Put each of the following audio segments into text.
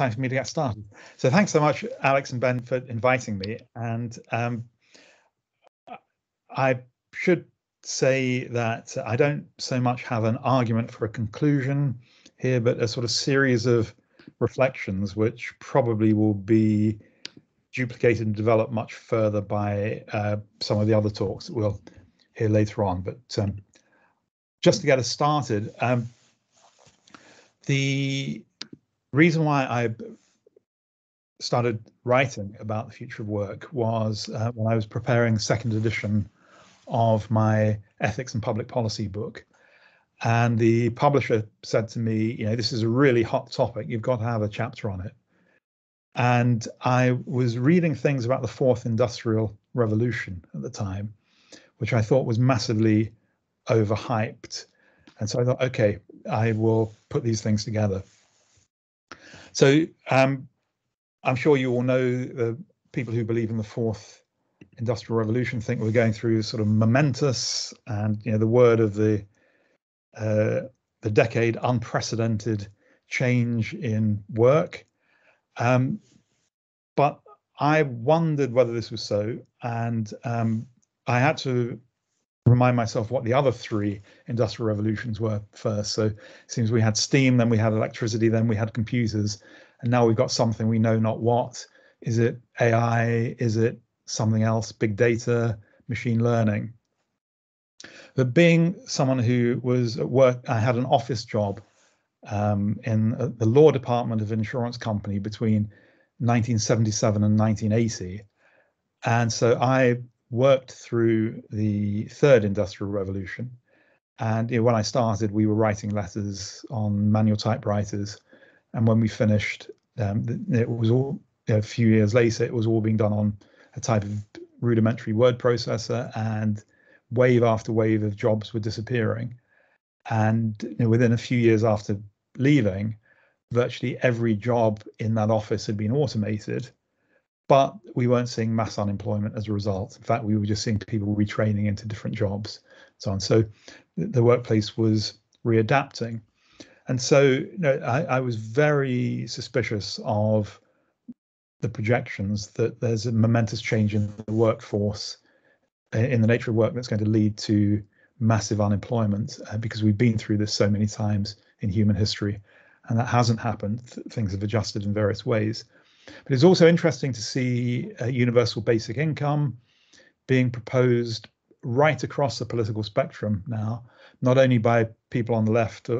time for me to get started. So thanks so much, Alex and Ben, for inviting me. And I should say that I don't so much have an argument for a conclusion here, but a sort of series of reflections, which probably will be duplicated and developed much further by some of the other talks that we'll hear later on. But just to get us started, the reason why I started writing about the future of work was when I was preparing the second edition of my ethics and public policy book. And the publisher said to me, you know, this is a really hot topic. You've got to have a chapter on it. And I was reading things about the fourth industrial revolution at the time, which I thought was massively overhyped. And so I thought, okay, I will put these things together. So I'm sure you all know the people who believe in the fourth industrial revolution think we're going through sort of momentous and, you know, the word of the decade, unprecedented change in work. But I wondered whether this was so, and I had to remind myself what the other three industrial revolutions were first. So it seems we had steam, then we had electricity, then we had computers, and now we've got something we know not what. Is it AI? Is it something else? Big data, machine learning? But being someone who was at work, I had an office job in the law department of an insurance company between 1977 and 1980. And so I worked through the third industrial revolution. And, you know, when I started, we were writing letters on manual typewriters. And when we finished, it was all, you know, a few years later, it was all being done on a type of rudimentary word processor, and wave after wave of jobs were disappearing. And, you know, within a few years after leaving, virtually every job in that office had been automated, but we weren't seeing mass unemployment as a result. In fact, we were just seeing people retraining into different jobs, so on. So the workplace was readapting. And so, you know, I was very suspicious of the projections that there's a momentous change in the workforce, in the nature of work, that's going to lead to massive unemployment, because we've been through this so many times in human history, and that hasn't happened. Things have adjusted in various ways. But it's also interesting to see a universal basic income being proposed right across the political spectrum now, not only by people on the left,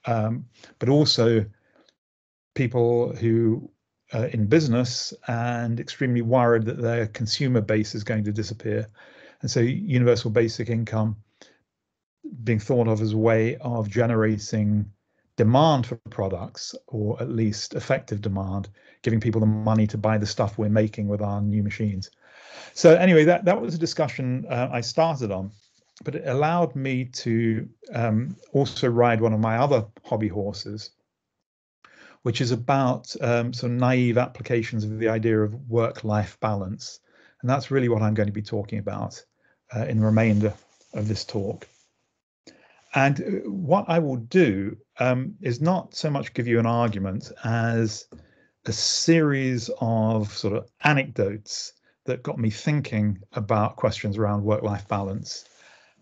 but also people who are in business and extremely worried that their consumer base is going to disappear. And so universal basic income being thought of as a way of generating demand for products, or at least effective demand, giving people the money to buy the stuff we're making with our new machines. So anyway, that was a discussion I started on, but it allowed me to also ride one of my other hobby horses, which is about sort of naive applications of the idea of work-life balance. And that's really what I'm going to be talking about in the remainder of this talk. And what I will do is not so much give you an argument as a series of sort of anecdotes that got me thinking about questions around work-life balance.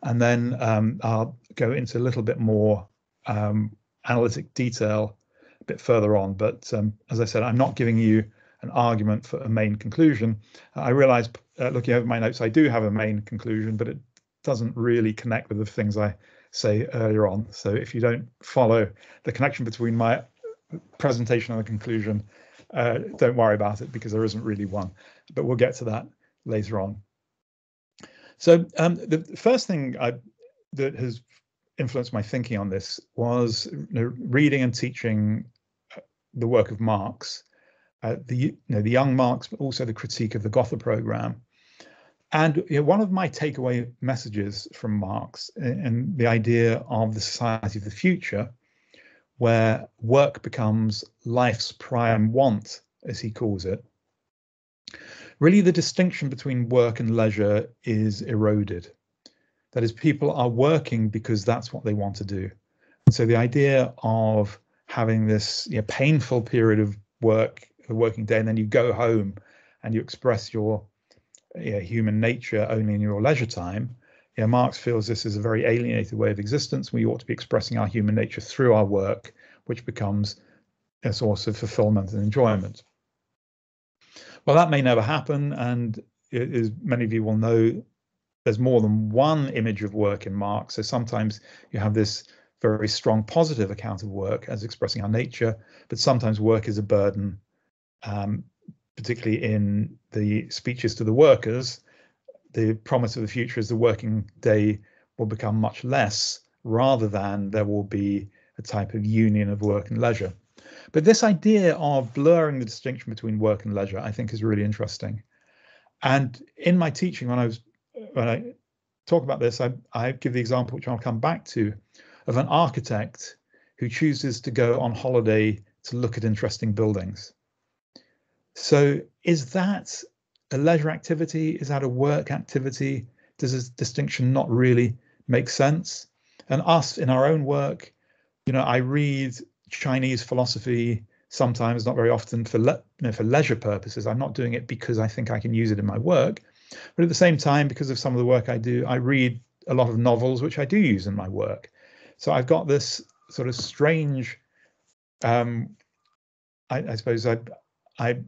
And then I'll go into a little bit more analytic detail a bit further on. But as I said, I'm not giving you an argument for a main conclusion. I realize, looking over my notes, I do have a main conclusion, but it doesn't really connect with the things I say earlier on. So if you don't follow the connection between my presentation and the conclusion, don't worry about it, because there isn't really one, but we'll get to that later on. So the first thing that has influenced my thinking on this was, you know, reading and teaching the work of Marx, the young Marx, but also the critique of the Gotha program. And, you know, one of my takeaway messages from Marx, and the idea of the society of the future, where work becomes life's prime want, as he calls it, really the distinction between work and leisure is eroded. That is, people are working because that's what they want to do. And so the idea of having this, you know, painful period of a working day, and then you go home and you express your human nature only in your leisure time. Marx feels this is a very alienated way of existence. We ought to be expressing our human nature through our work, which becomes a source of fulfillment and enjoyment. Well, that may never happen, and as many of you will know, there's more than one image of work in Marx. So sometimes you have this very strong positive account of work as expressing our nature, but sometimes work is a burden, particularly in the speeches to the workers. The promise of the future is the working day will become much less, rather than there will be a type of union of work and leisure. But this idea of blurring the distinction between work and leisure, I think, is really interesting. And in my teaching, when I talk about this, I give the example, which I'll come back to, of an architect who chooses to go on holiday to look at interesting buildings. So is that a leisure activity? Is that a work activity? Does this distinction not really make sense? And us in our own work, I read Chinese philosophy sometimes, not very often, for leisure purposes. I'm not doing it because I think I can use it in my work, but at the same time, because of some of the work I do, I read a lot of novels which I do use in my work. So I've got this sort of strange, I suppose I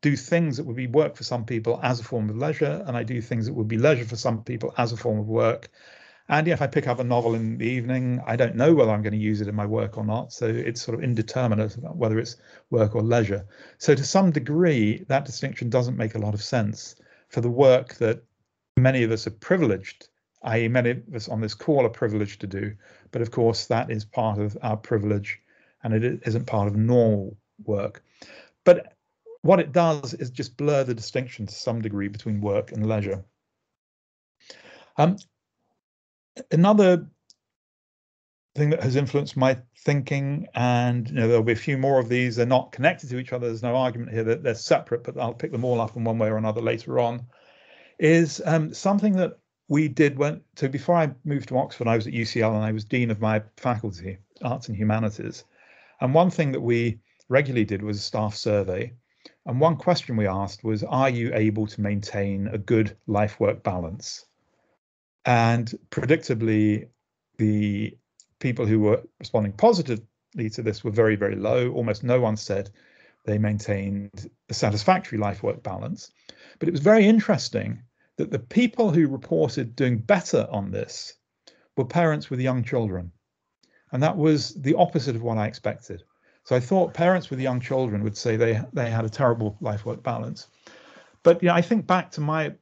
do things that would be work for some people as a form of leisure, and I do things that would be leisure for some people as a form of work. And if I pick up a novel in the evening, I don't know whether I'm going to use it in my work or not. So it's sort of indeterminate about whether it's work or leisure. So to some degree, that distinction doesn't make a lot of sense for the work that many of us are privileged, i.e. many of us on this call are privileged to do. But of course, that is part of our privilege, and it isn't part of normal work. But what it does is just blur the distinction to some degree between work and leisure. Another thing that has influenced my thinking, and there'll be a few more of these, they're not connected to each other, there's no argument here that they're separate, but I'll pick them all up in one way or another later on, is something that we did before I moved to Oxford. I was at UCL and I was dean of my faculty, Arts and Humanities. And one thing that we regularly did was a staff survey. And one question we asked was, are you able to maintain a good life-work balance? And predictably, the people who were responding positively to this were very, very low. Almost no one said they maintained a satisfactory life-work balance. But it was very interesting that the people who reported doing better on this were parents with young children. And that was the opposite of what I expected. So I thought parents with young children would say they had a terrible life-work balance. But I think back to my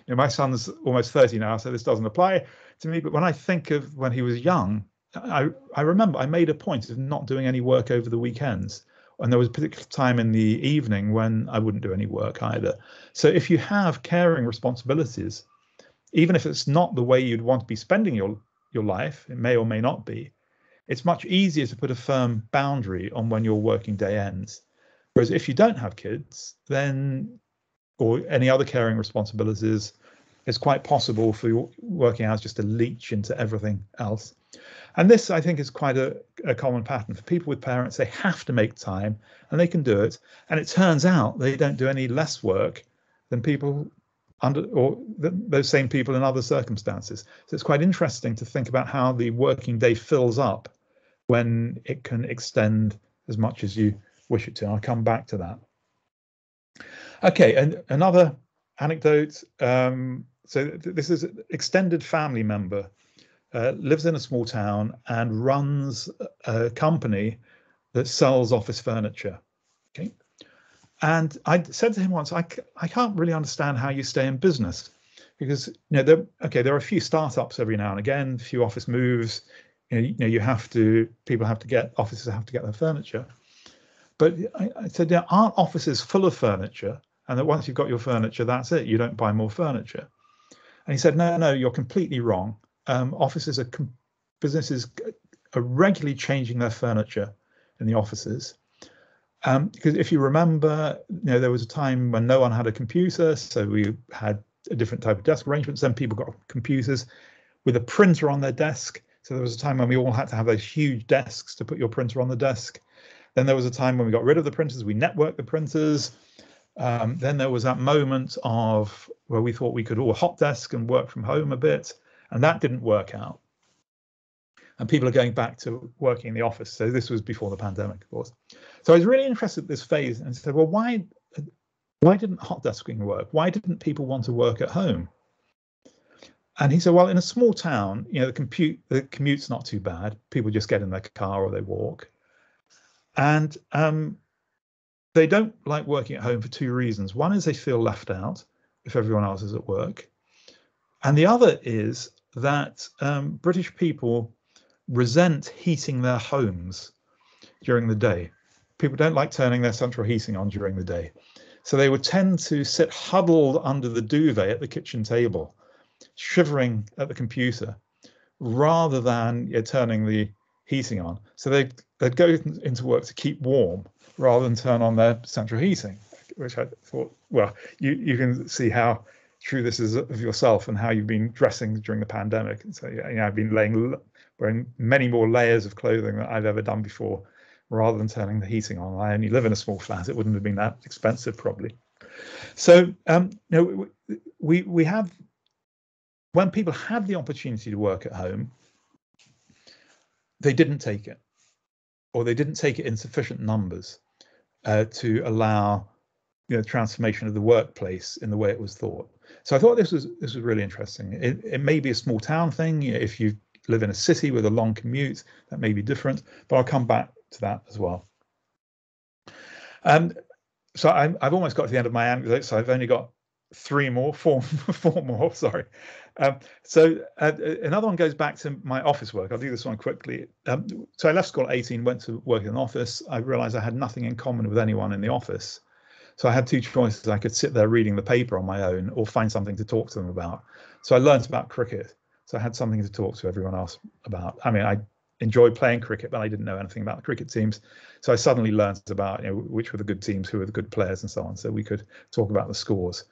my son's almost 30 now, so this doesn't apply to me. But when I think of when he was young, I remember I made a point of not doing any work over the weekends. And there was a particular time in the evening when I wouldn't do any work either. So if you have caring responsibilities, even if it's not the way you'd want to be spending your life, it may or may not be, it's much easier to put a firm boundary on when your working day ends. Whereas if you don't have kids, then, or any other caring responsibilities, it's quite possible for your working hours just to leach into everything else. And this, I think, is quite a common pattern for people with parents. They have to make time, and they can do it. And it turns out they don't do any less work than people those same people in other circumstances. So it's quite interesting to think about how the working day fills up when it can extend as much as you wish it to. I'll come back to that. Okay, and another anecdote. So this is an extended family member, lives in a small town and runs a company that sells office furniture. Okay, and I said to him once, I can't really understand how you stay in business, because there are a few startups every now and again, a few office moves. Offices have to get their furniture. But I said, aren't offices full of furniture? And that once you've got your furniture, that's it. You don't buy more furniture. And he said, no, you're completely wrong. Businesses are regularly changing their furniture in the offices. Because if you remember, there was a time when no one had a computer, so we had a different type of desk arrangements. Then people got computers with a printer on their desk. So there was a time when we all had to have those huge desks to put your printer on the desk. Then there was a time when we got rid of the printers, we networked the printers. Then there was that moment of where we thought we could all hot desk and work from home a bit, and that didn't work out. And people are going back to working in the office. So this was before the pandemic, of course. So I was really interested in this phase and said, well, why didn't hot desking work? Why didn't people want to work at home? And he said, well, in a small town, the commute's not too bad. People just get in their car or they walk. And they don't like working at home for two reasons. One is they feel left out if everyone else is at work. And the other is that British people resent heating their homes during the day. People don't like turning their central heating on during the day. So they would tend to sit huddled under the duvet at the kitchen table, shivering at the computer, rather than turning the heating on. So they'd go into work to keep warm rather than turn on their central heating, which I thought, well, you can see how true this is of yourself and how you've been dressing during the pandemic. And so I've been wearing many more layers of clothing than I've ever done before, rather than turning the heating on. I only live in a small flat; it wouldn't have been that expensive probably. So we have, when people had the opportunity to work at home, they didn't take it, or they didn't take it in sufficient numbers to allow transformation of the workplace in the way it was thought. So I thought this was really interesting. It may be a small town thing. If you live in a city with a long commute, that may be different, but I'll come back to that as well. So I've almost got to the end of my anecdote, so I've only got four more, sorry. So another one goes back to my office work. I'll do this one quickly. So I left school at 18, went to work in an office. I realized I had nothing in common with anyone in the office. So I had two choices. I could sit there reading the paper on my own or find something to talk to them about. So I learned about cricket. So I had something to talk to everyone else about. I mean, I enjoyed playing cricket, but I didn't know anything about the cricket teams. So I suddenly learned about which were the good teams, who were the good players and so on. So we could talk about the scores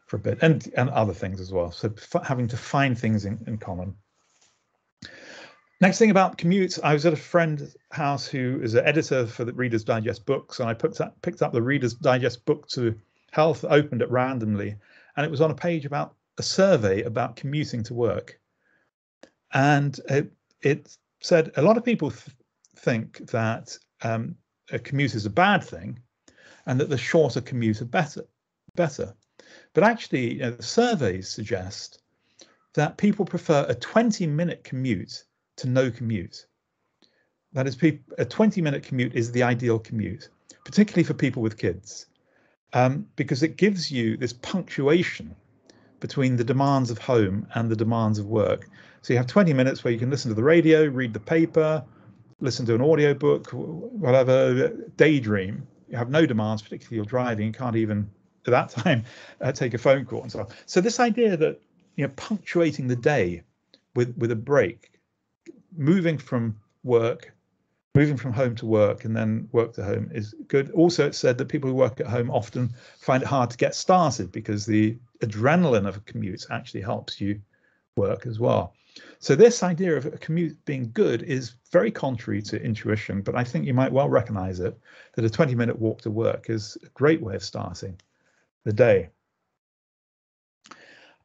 for a bit and other things as well. So having to find things in common. Next thing about commutes, I was at a friend's house who is an editor for the Reader's Digest books, and I picked up the Reader's Digest book to Health, opened it randomly, and it was on a page about a survey about commuting to work. And it said a lot of people think that a commute is a bad thing, and that the shorter commute are better. But actually, the surveys suggest that people prefer a 20-minute commute to no commute. That is, a 20-minute commute is the ideal commute, particularly for people with kids, because it gives you this punctuation between the demands of home and the demands of work. So you have 20 minutes where you can listen to the radio, read the paper, listen to an audiobook, whatever, daydream. You have no demands, particularly if you're driving. You can't even, at that time, take a phone call and so on. So this idea that punctuating the day with a break, moving from home to work and then work to home is good. Also, it said that people who work at home often find it hard to get started because the adrenaline of a commute actually helps you work as well. So this idea of a commute being good is very contrary to intuition, but I think you might well recognize it, that a 20-minute walk to work is a great way of starting the day.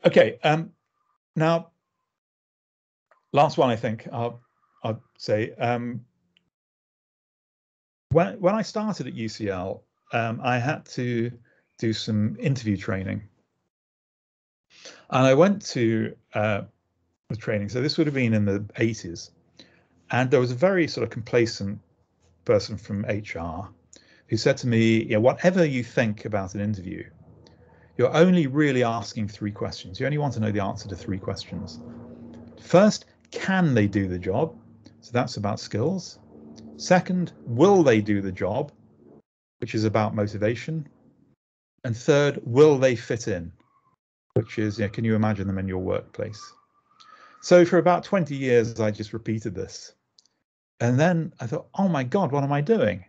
Okay, now, last one, I think I'll say. When I started at UCL, I had to do some interview training. And I went to the training. So this would have been in the 80s. And there was a very sort of complacent person from HR who said to me, whatever you think about an interview, you're only really asking 3 questions. You only want to know the answer to 3 questions. First, can they do the job? So that's about skills. Second, will they do the job? Which is about motivation. And third, will they fit in? Which is, can you imagine them in your workplace? So for about 20 years, I just repeated this. And then I thought, oh my God, what am I doing?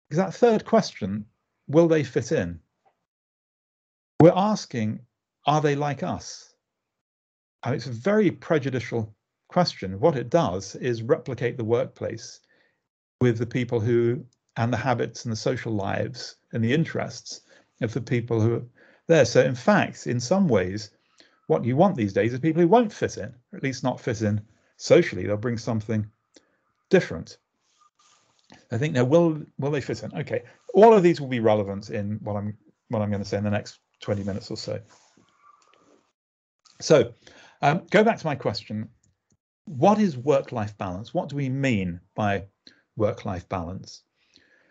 Because that third question, will they fit in? We're asking, are they like us? I mean, it's a very prejudicial question. What it does is replicate the workplace with the people who and the habits and the social lives and the interests of the people who are there. So in fact, in some ways, what you want these days is people who won't fit in, or at least not fit in socially. They'll bring something different. I think now, will they fit in? Okay, all of these will be relevant in what I'm going to say in the next 20 minutes or so. So go back to my question. What is work-life balance? What do we mean by work-life balance?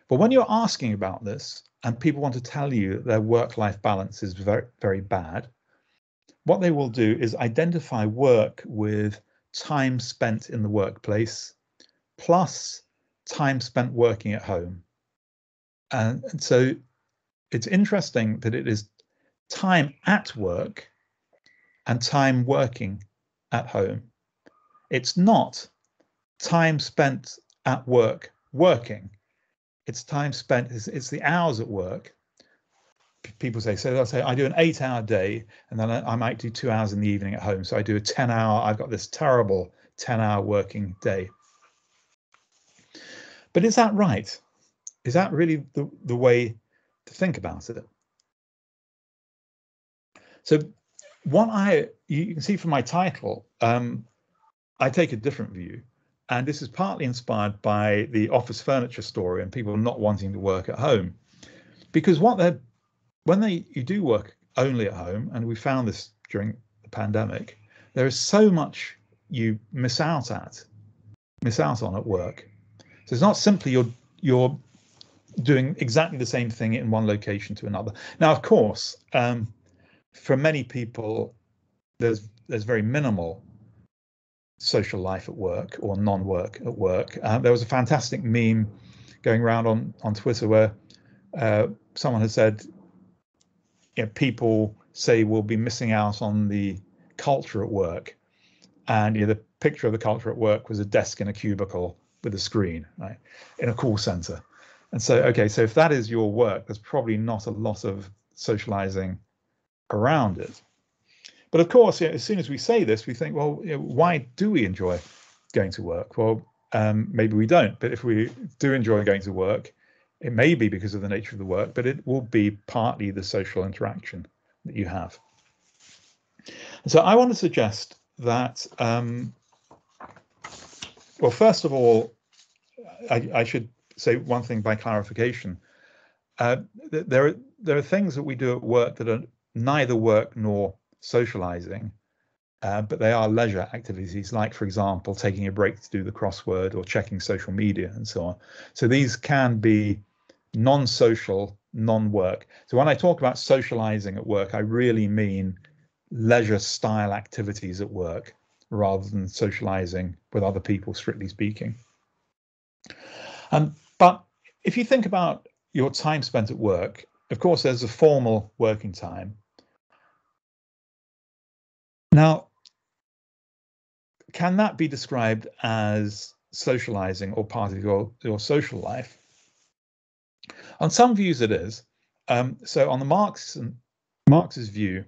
But when you're asking about this and people want to tell you that their work-life balance is very, very bad, what they will do is identify work with time spent in the workplace plus time spent working at home. And so it's interesting that it is time at work and time working at home. It's not time spent at work working. It's time spent, it's the hours at work. People say, so they'll say, I do an 8-hour day and then I might do 2 hours in the evening at home. So I do a 10-hour, I've got this terrible 10-hour working day. But is that right? Is that really the way to think about it? So what you can see from my title, I take a different view. And this is partly inspired by the office furniture story and people not wanting to work at home. Because when you do work only at home, and we found this during the pandemic, there is so much you miss out on at work. So it's not simply you're doing exactly the same thing in one location to another. Now, of course, for many people, there's very minimal social life at work or non-work at work. There was a fantastic meme going around on Twitter where someone had said, people say we'll be missing out on the culture at work, and the picture of the culture at work was a desk in a cubicle with a screen, right, in a call center. And so, okay, so if that is your work, there's probably not a lot of socializing around it. But of course, as soon as we say this, we think, well, why do we enjoy going to work? Well, maybe we don't. But if we do enjoy going to work, it may be because of the nature of the work, but it will be partly the social interaction that you have. So I want to suggest that, well, first of all, I should say one thing by clarification. There are things that we do at work that are neither work nor socializing, but they are leisure activities, like, for example, taking a break to do the crossword or checking social media and so on. So these can be non-social, non-work. So when I talk about socializing at work, I really mean leisure style activities at work rather than socializing with other people, strictly speaking. But if you think about your time spent at work, of course, there's a formal working time. Now, can that be described as socializing or part of your social life? On some views it is. So on the Marx's view,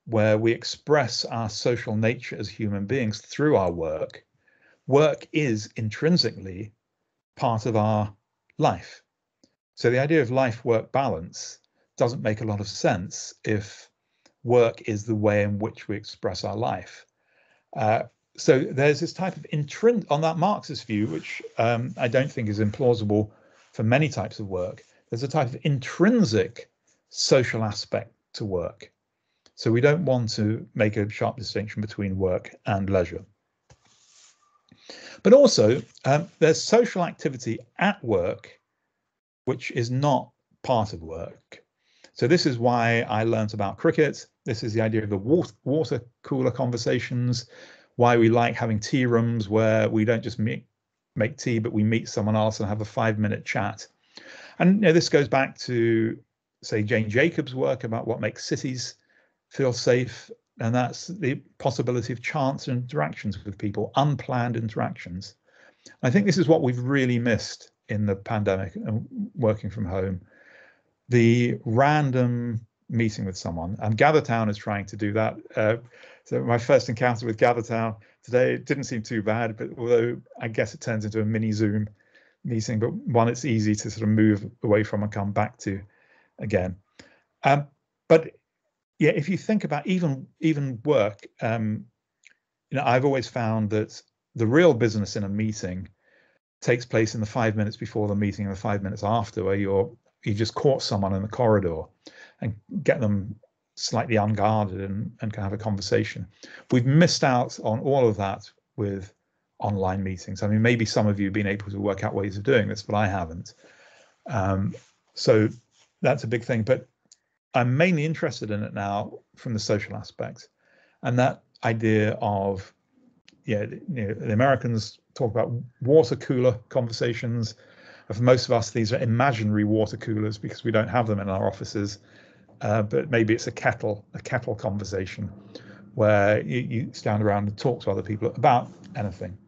where we express our social nature as human beings through our work, work is intrinsically part of our life. So the idea of life-work balance doesn't make a lot of sense if work is the way in which we express our life. So there's this type of on that Marxist view, which I don't think is implausible for many types of work. There's a type of intrinsic social aspect to work. So we don't want to make a sharp distinction between work and leisure. But also, there's social activity at work, which is not part of work. So this is why I learned about cricket. This is the idea of the water cooler conversations, why we like having tea rooms where we don't just make tea, but we meet someone else and have a 5-minute chat. And this goes back to, say, Jane Jacobs' work about what makes cities feel safe. And that's the possibility of chance interactions with people, unplanned interactions. I think this is what we've really missed in the pandemic and working from home. The random meeting with someone, and GatherTown is trying to do that. So my first encounter with GatherTown today, it didn't seem too bad, but although I guess it turns into a mini Zoom, meeting, but one it's easy to sort of move away from and come back to again. But yeah, if you think about even work, I've always found that the real business in a meeting takes place in the 5 minutes before the meeting and the 5 minutes after, where you just caught someone in the corridor and get them slightly unguarded and can have a conversation. We've missed out on all of that with online meetings. I mean, maybe some of you have been able to work out ways of doing this, but I haven't. So that's a big thing. But I'm mainly interested in it now from the social aspect, and that idea of, the Americans talk about water cooler conversations. For most of us, these are imaginary water coolers because we don't have them in our offices. But maybe it's a kettle conversation where you stand around and talk to other people about anything.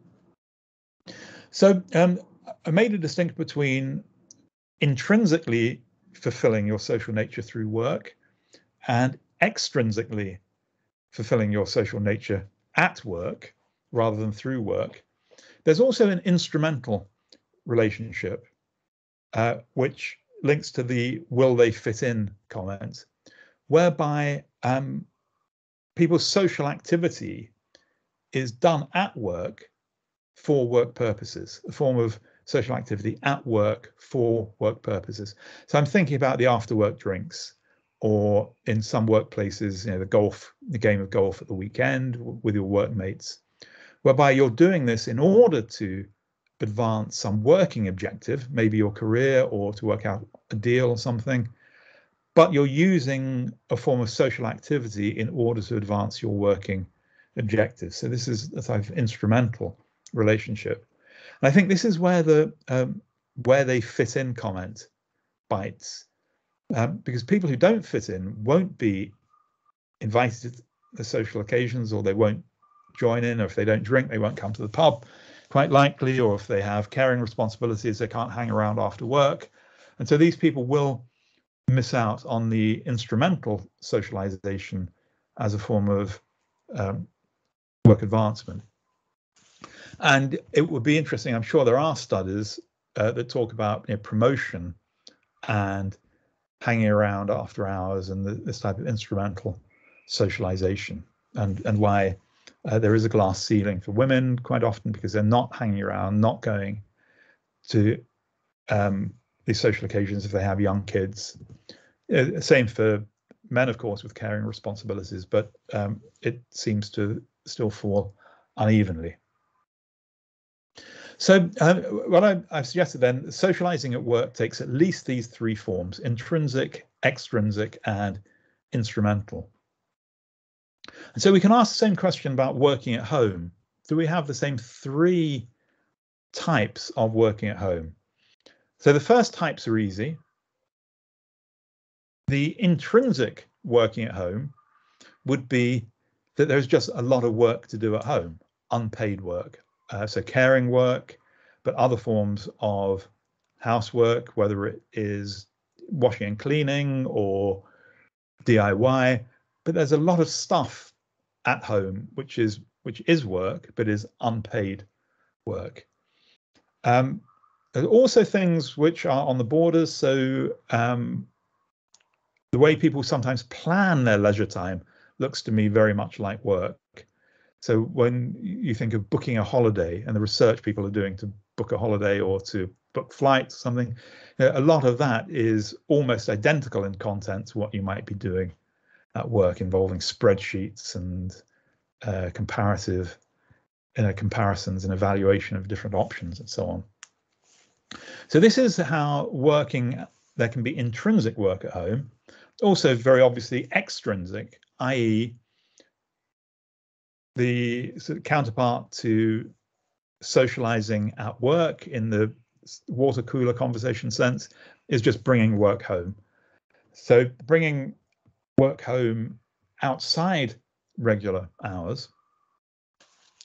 So I made a distinction between intrinsically fulfilling your social nature through work and extrinsically fulfilling your social nature at work rather than through work. There's also an instrumental relationship, which links to the will they fit in comment, whereby people's social activity is done at work for work purposes, a form of social activity at work for work purposes. So I'm thinking about the after work drinks, or in some workplaces, the game of golf at the weekend with your workmates, whereby you're doing this in order to advance some working objective, maybe your career or to work out a deal or something, but you're using a form of social activity in order to advance your working objectives. So this is a type of instrumental relationship. And I think this is where where they fit in comment bites, because people who don't fit in won't be invited to the social occasions, or they won't join in, or if they don't drink, they won't come to the pub, quite likely, or if they have caring responsibilities, they can't hang around after work. And so these people will miss out on the instrumental socialization as a form of work advancement. And it would be interesting, I'm sure there are studies that talk about promotion and hanging around after hours and this type of instrumental socialization, and why there is a glass ceiling for women quite often, because they're not hanging around, not going to these social occasions if they have young kids. Same for men, of course, with caring responsibilities, but it seems to still fall unevenly. So what I've suggested then, socializing at work takes at least these three forms: intrinsic, extrinsic, and instrumental. And so we can ask the same question about working at home. Do we have the same three types of working at home? So the first types are easy. The intrinsic working at home would be that there's just a lot of work to do at home, unpaid work. So caring work, but other forms of housework, whether it is washing and cleaning or DIY, but there's a lot of stuff at home which is work, but is unpaid work. There's also things which are on the borders. So the way people sometimes plan their leisure time looks to me very much like work. So when you think of booking a holiday and the research people are doing to book a holiday or to book flights or something, a lot of that is almost identical in content to what you might be doing at work, involving spreadsheets and comparisons and evaluation of different options and so on. So this is how there can be intrinsic work at home, also very obviously extrinsic, i.e. the sort of counterpart to socializing at work in the water cooler conversation sense is just bringing work home. So bringing work home outside regular hours.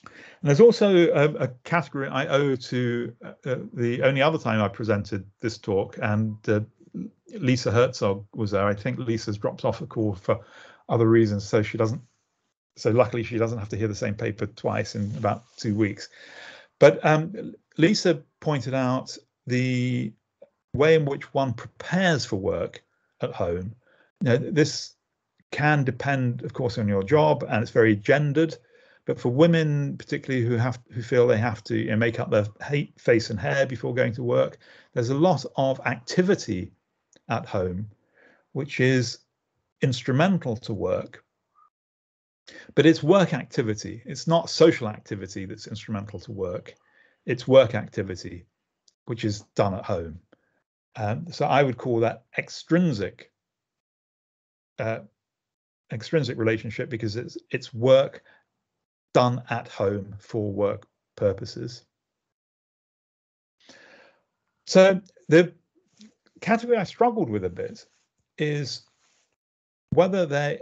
And there's also a category I owe to the only other time I presented this talk, and Lisa Herzog was there. I think Lisa's dropped off the call for other reasons, so luckily she doesn't have to hear the same paper twice in about 2 weeks. But Lisa pointed out the way in which one prepares for work at home, this can depend, of course, on your job, and it's very gendered. But for women, particularly who feel they have to make up their face and hair before going to work, there's a lot of activity at home, which is instrumental to work. But it's work activity. It's not social activity that's instrumental to work. It's work activity, which is done at home. So I would call that extrinsic relationship, because it's work done at home for work purposes. So the category I struggled with a bit is whether there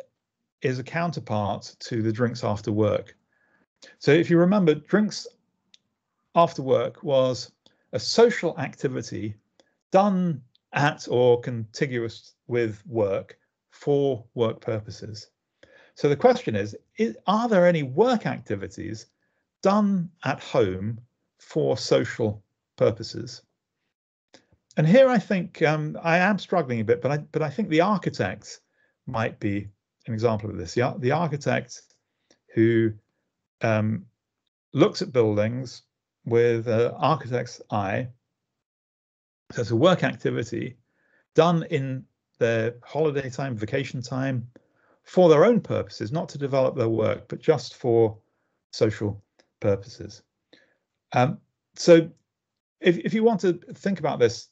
is a counterpart to the drinks after work. So if you remember, drinks after work was a social activity done at or contiguous with work for work purposes. So the question is, are there any work activities done at home for social purposes? And here I think I am struggling a bit, but I think the architect might be an example of this. The architect who looks at buildings with an architect's eye. So it's a work activity done in their holiday time, vacation time, for their own purposes, not to develop their work, but just for social purposes. So if you want to think about this,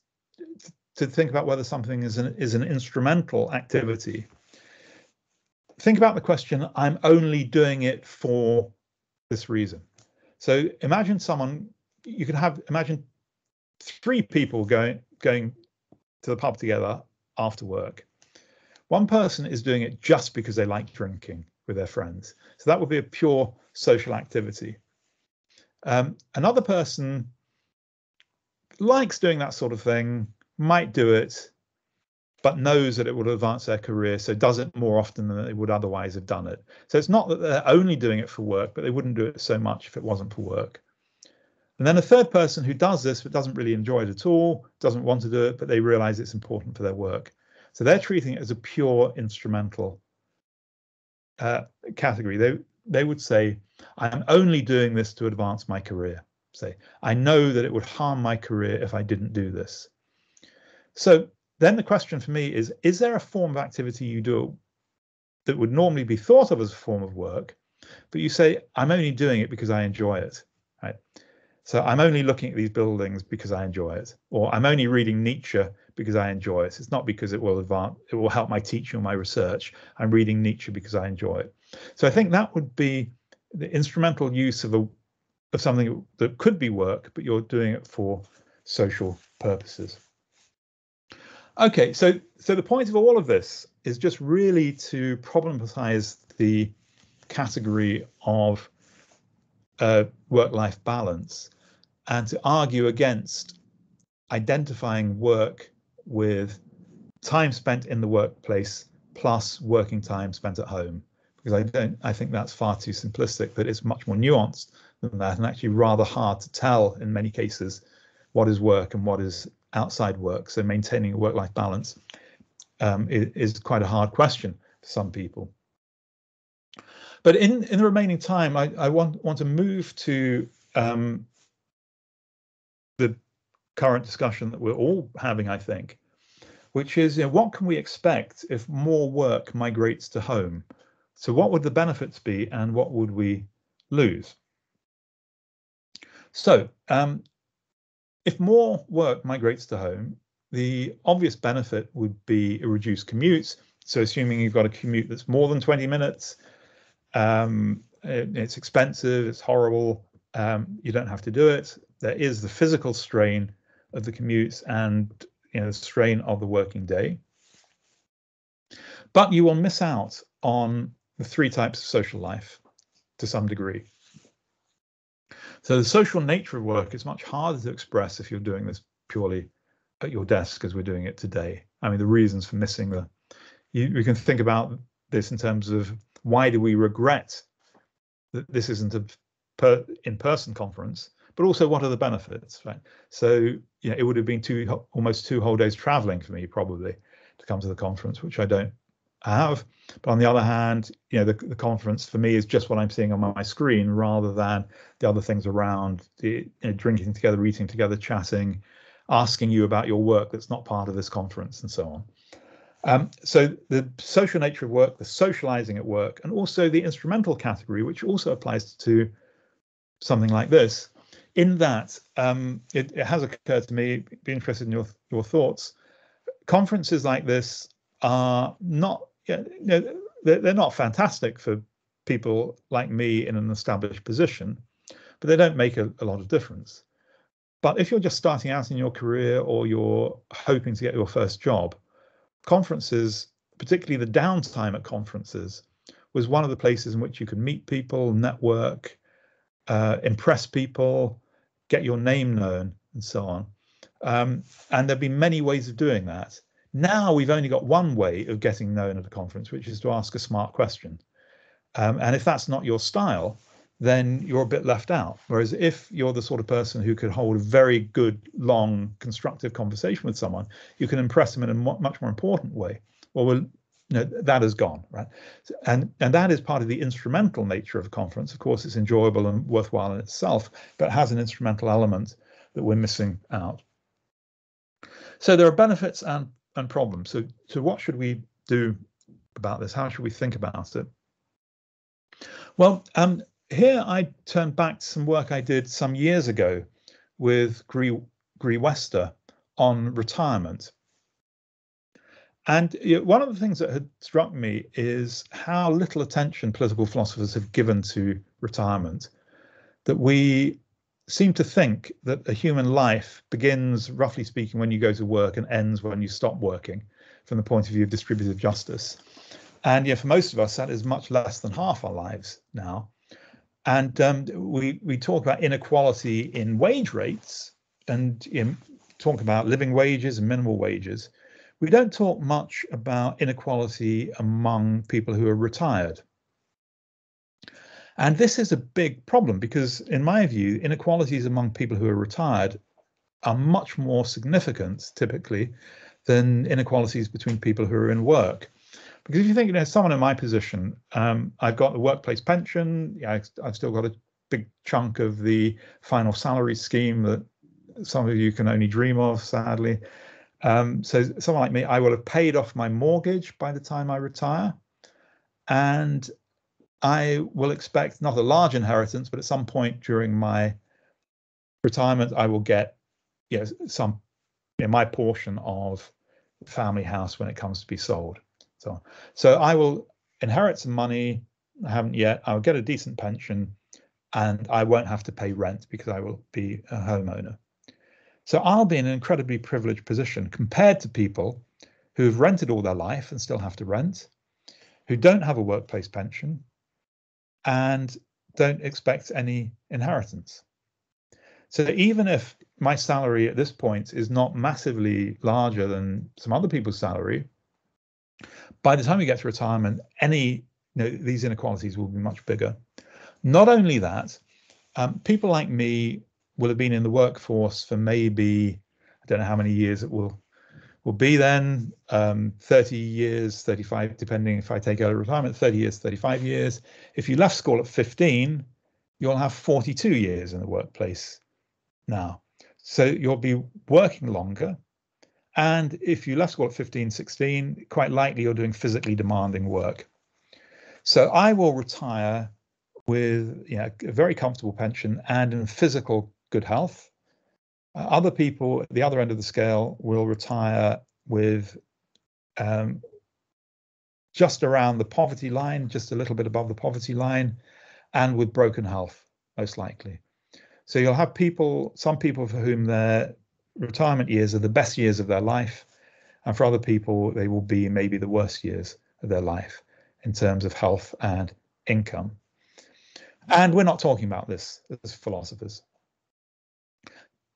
to think about whether something is an instrumental activity, think about the question, I'm only doing it for this reason. So imagine imagine 3 people going to the pub together after work. One person is doing it just because they like drinking with their friends. So that would be a pure social activity. Another person likes doing that sort of thing, might do it, but knows that it would advance their career, so does it more often than they would otherwise have done it. So it's not that they're only doing it for work, but they wouldn't do it so much if it wasn't for work. And then a third person who does this, but doesn't really enjoy it at all, doesn't want to do it, but they realize it's important for their work. So they're treating it as a pure instrumental category. They would say, I'm only doing this to advance my career. Say, I know that it would harm my career if I didn't do this. So then the question for me is there a form of activity you do that would normally be thought of as a form of work, but you say, I'm only doing it because I enjoy it, right? So I'm only looking at these buildings because I enjoy it, or I'm only reading Nietzsche because I enjoy it. It's not because it will help my teaching or my research. I'm reading Nietzsche because I enjoy it. So I think that would be the instrumental use of something that could be work, but you're doing it for social purposes. Okay, so the point of all of this is just really to problematize the category of work-life balance, and to argue against identifying work with time spent in the workplace plus working time spent at home, because I think that's far too simplistic, that it's much more nuanced than that, and actually rather hard to tell in many cases what is work and what is outside work. So maintaining a work-life balance is quite a hard question for some people. But in the remaining time, I want to move to the current discussion that we're all having, I think, which is, what can we expect if more work migrates to home? So what would the benefits be, and what would we lose? So if more work migrates to home, the obvious benefit would be a reduced commute. So assuming you've got a commute that's more than 20 minutes, it's expensive, it's horrible, you don't have to do it. There is the physical strain of the commutes and the strain of the working day. But you will miss out on the 3 types of social life to some degree. So the social nature of work is much harder to express if you're doing this purely at your desk as we're doing it today. I mean, the reasons for missing we can think about this in terms of, why do we regret that this isn't a in-person conference? but also what are the benefits, right? So, it would have been almost 2 whole days traveling for me probably to come to the conference, which I don't have. But on the other hand, the conference for me is just what I'm seeing on my screen rather than the other things around, the drinking together, eating together, chatting, asking you about your work that's not part of this conference, and so on. So the social nature of work, the socializing at work, and also the instrumental category, which also applies to something like this, in that it has occurred to me, be interested in your thoughts. Conferences like this are not, they're not fantastic for people like me in an established position, but they don't make a lot of difference. But if you're just starting out in your career or you're hoping to get your first job, conferences, particularly the downtime at conferences, was one of the places in which you could meet people, network, impress people, get your name known, and so on. And there've been many ways of doing that. Now we've only got one way of getting known at a conference, which is to ask a smart question. And if that's not your style, then you're a bit left out. Whereas if you're the sort of person who could hold a very good, long, constructive conversation with someone, you can impress them in a much more important way. Well, that has gone, right? And that is part of the instrumental nature of a conference. Of course, it's enjoyable and worthwhile in itself, but it has an instrumental element that we're missing out. So there are benefits and problems. So what should we do about this? How should we think about it? Well, here I turn back to some work I did some years ago with Gree Wester on retirement. And one of the things that had struck me is how little attention political philosophers have given to retirement, that we seem to think that a human life begins, roughly speaking, when you go to work and ends when you stop working, from the point of view of distributive justice. And for most of us, that is much less than half our lives now. And we talk about inequality in wage rates and talk about living wages and minimal wages. We don't talk much about inequality among people who are retired. And this is a big problem because, in my view, inequalities among people who are retired are much more significant, typically, than inequalities between people who are in work. Because if you think, someone in my position, I've got the workplace pension, I've still got a big chunk of the final salary scheme that some of you can only dream of, sadly. So someone like me, I will have paid off my mortgage by the time I retire, and I will expect not a large inheritance, but at some point during my retirement, I will get my portion of the family house when it comes to be sold. So I will inherit some money. I haven't yet. I'll get a decent pension, and I won't have to pay rent because I will be a homeowner. So I'll be in an incredibly privileged position compared to people who have rented all their life and still have to rent, who don't have a workplace pension, and don't expect any inheritance. So even if my salary at this point is not massively larger than some other people's salary, by the time we get to retirement, these inequalities will be much bigger. Not only that, people like me will have been in the workforce for maybe, I don't know how many years it will be then, 30 years, 35, depending if I take early retirement, 30 years, 35 years. If you left school at 15, you'll have 42 years in the workplace now. So you'll be working longer. And if you left school at 15, 16, quite likely you're doing physically demanding work. So I will retire with a very comfortable pension and in physical good health. Other people at the other end of the scale will retire with just around the poverty line, just a little bit above the poverty line, and with broken health, most likely. So you'll have some people for whom their retirement years are the best years of their life, and for other people, they will be maybe the worst years of their life in terms of health and income. And we're not talking about this as philosophers.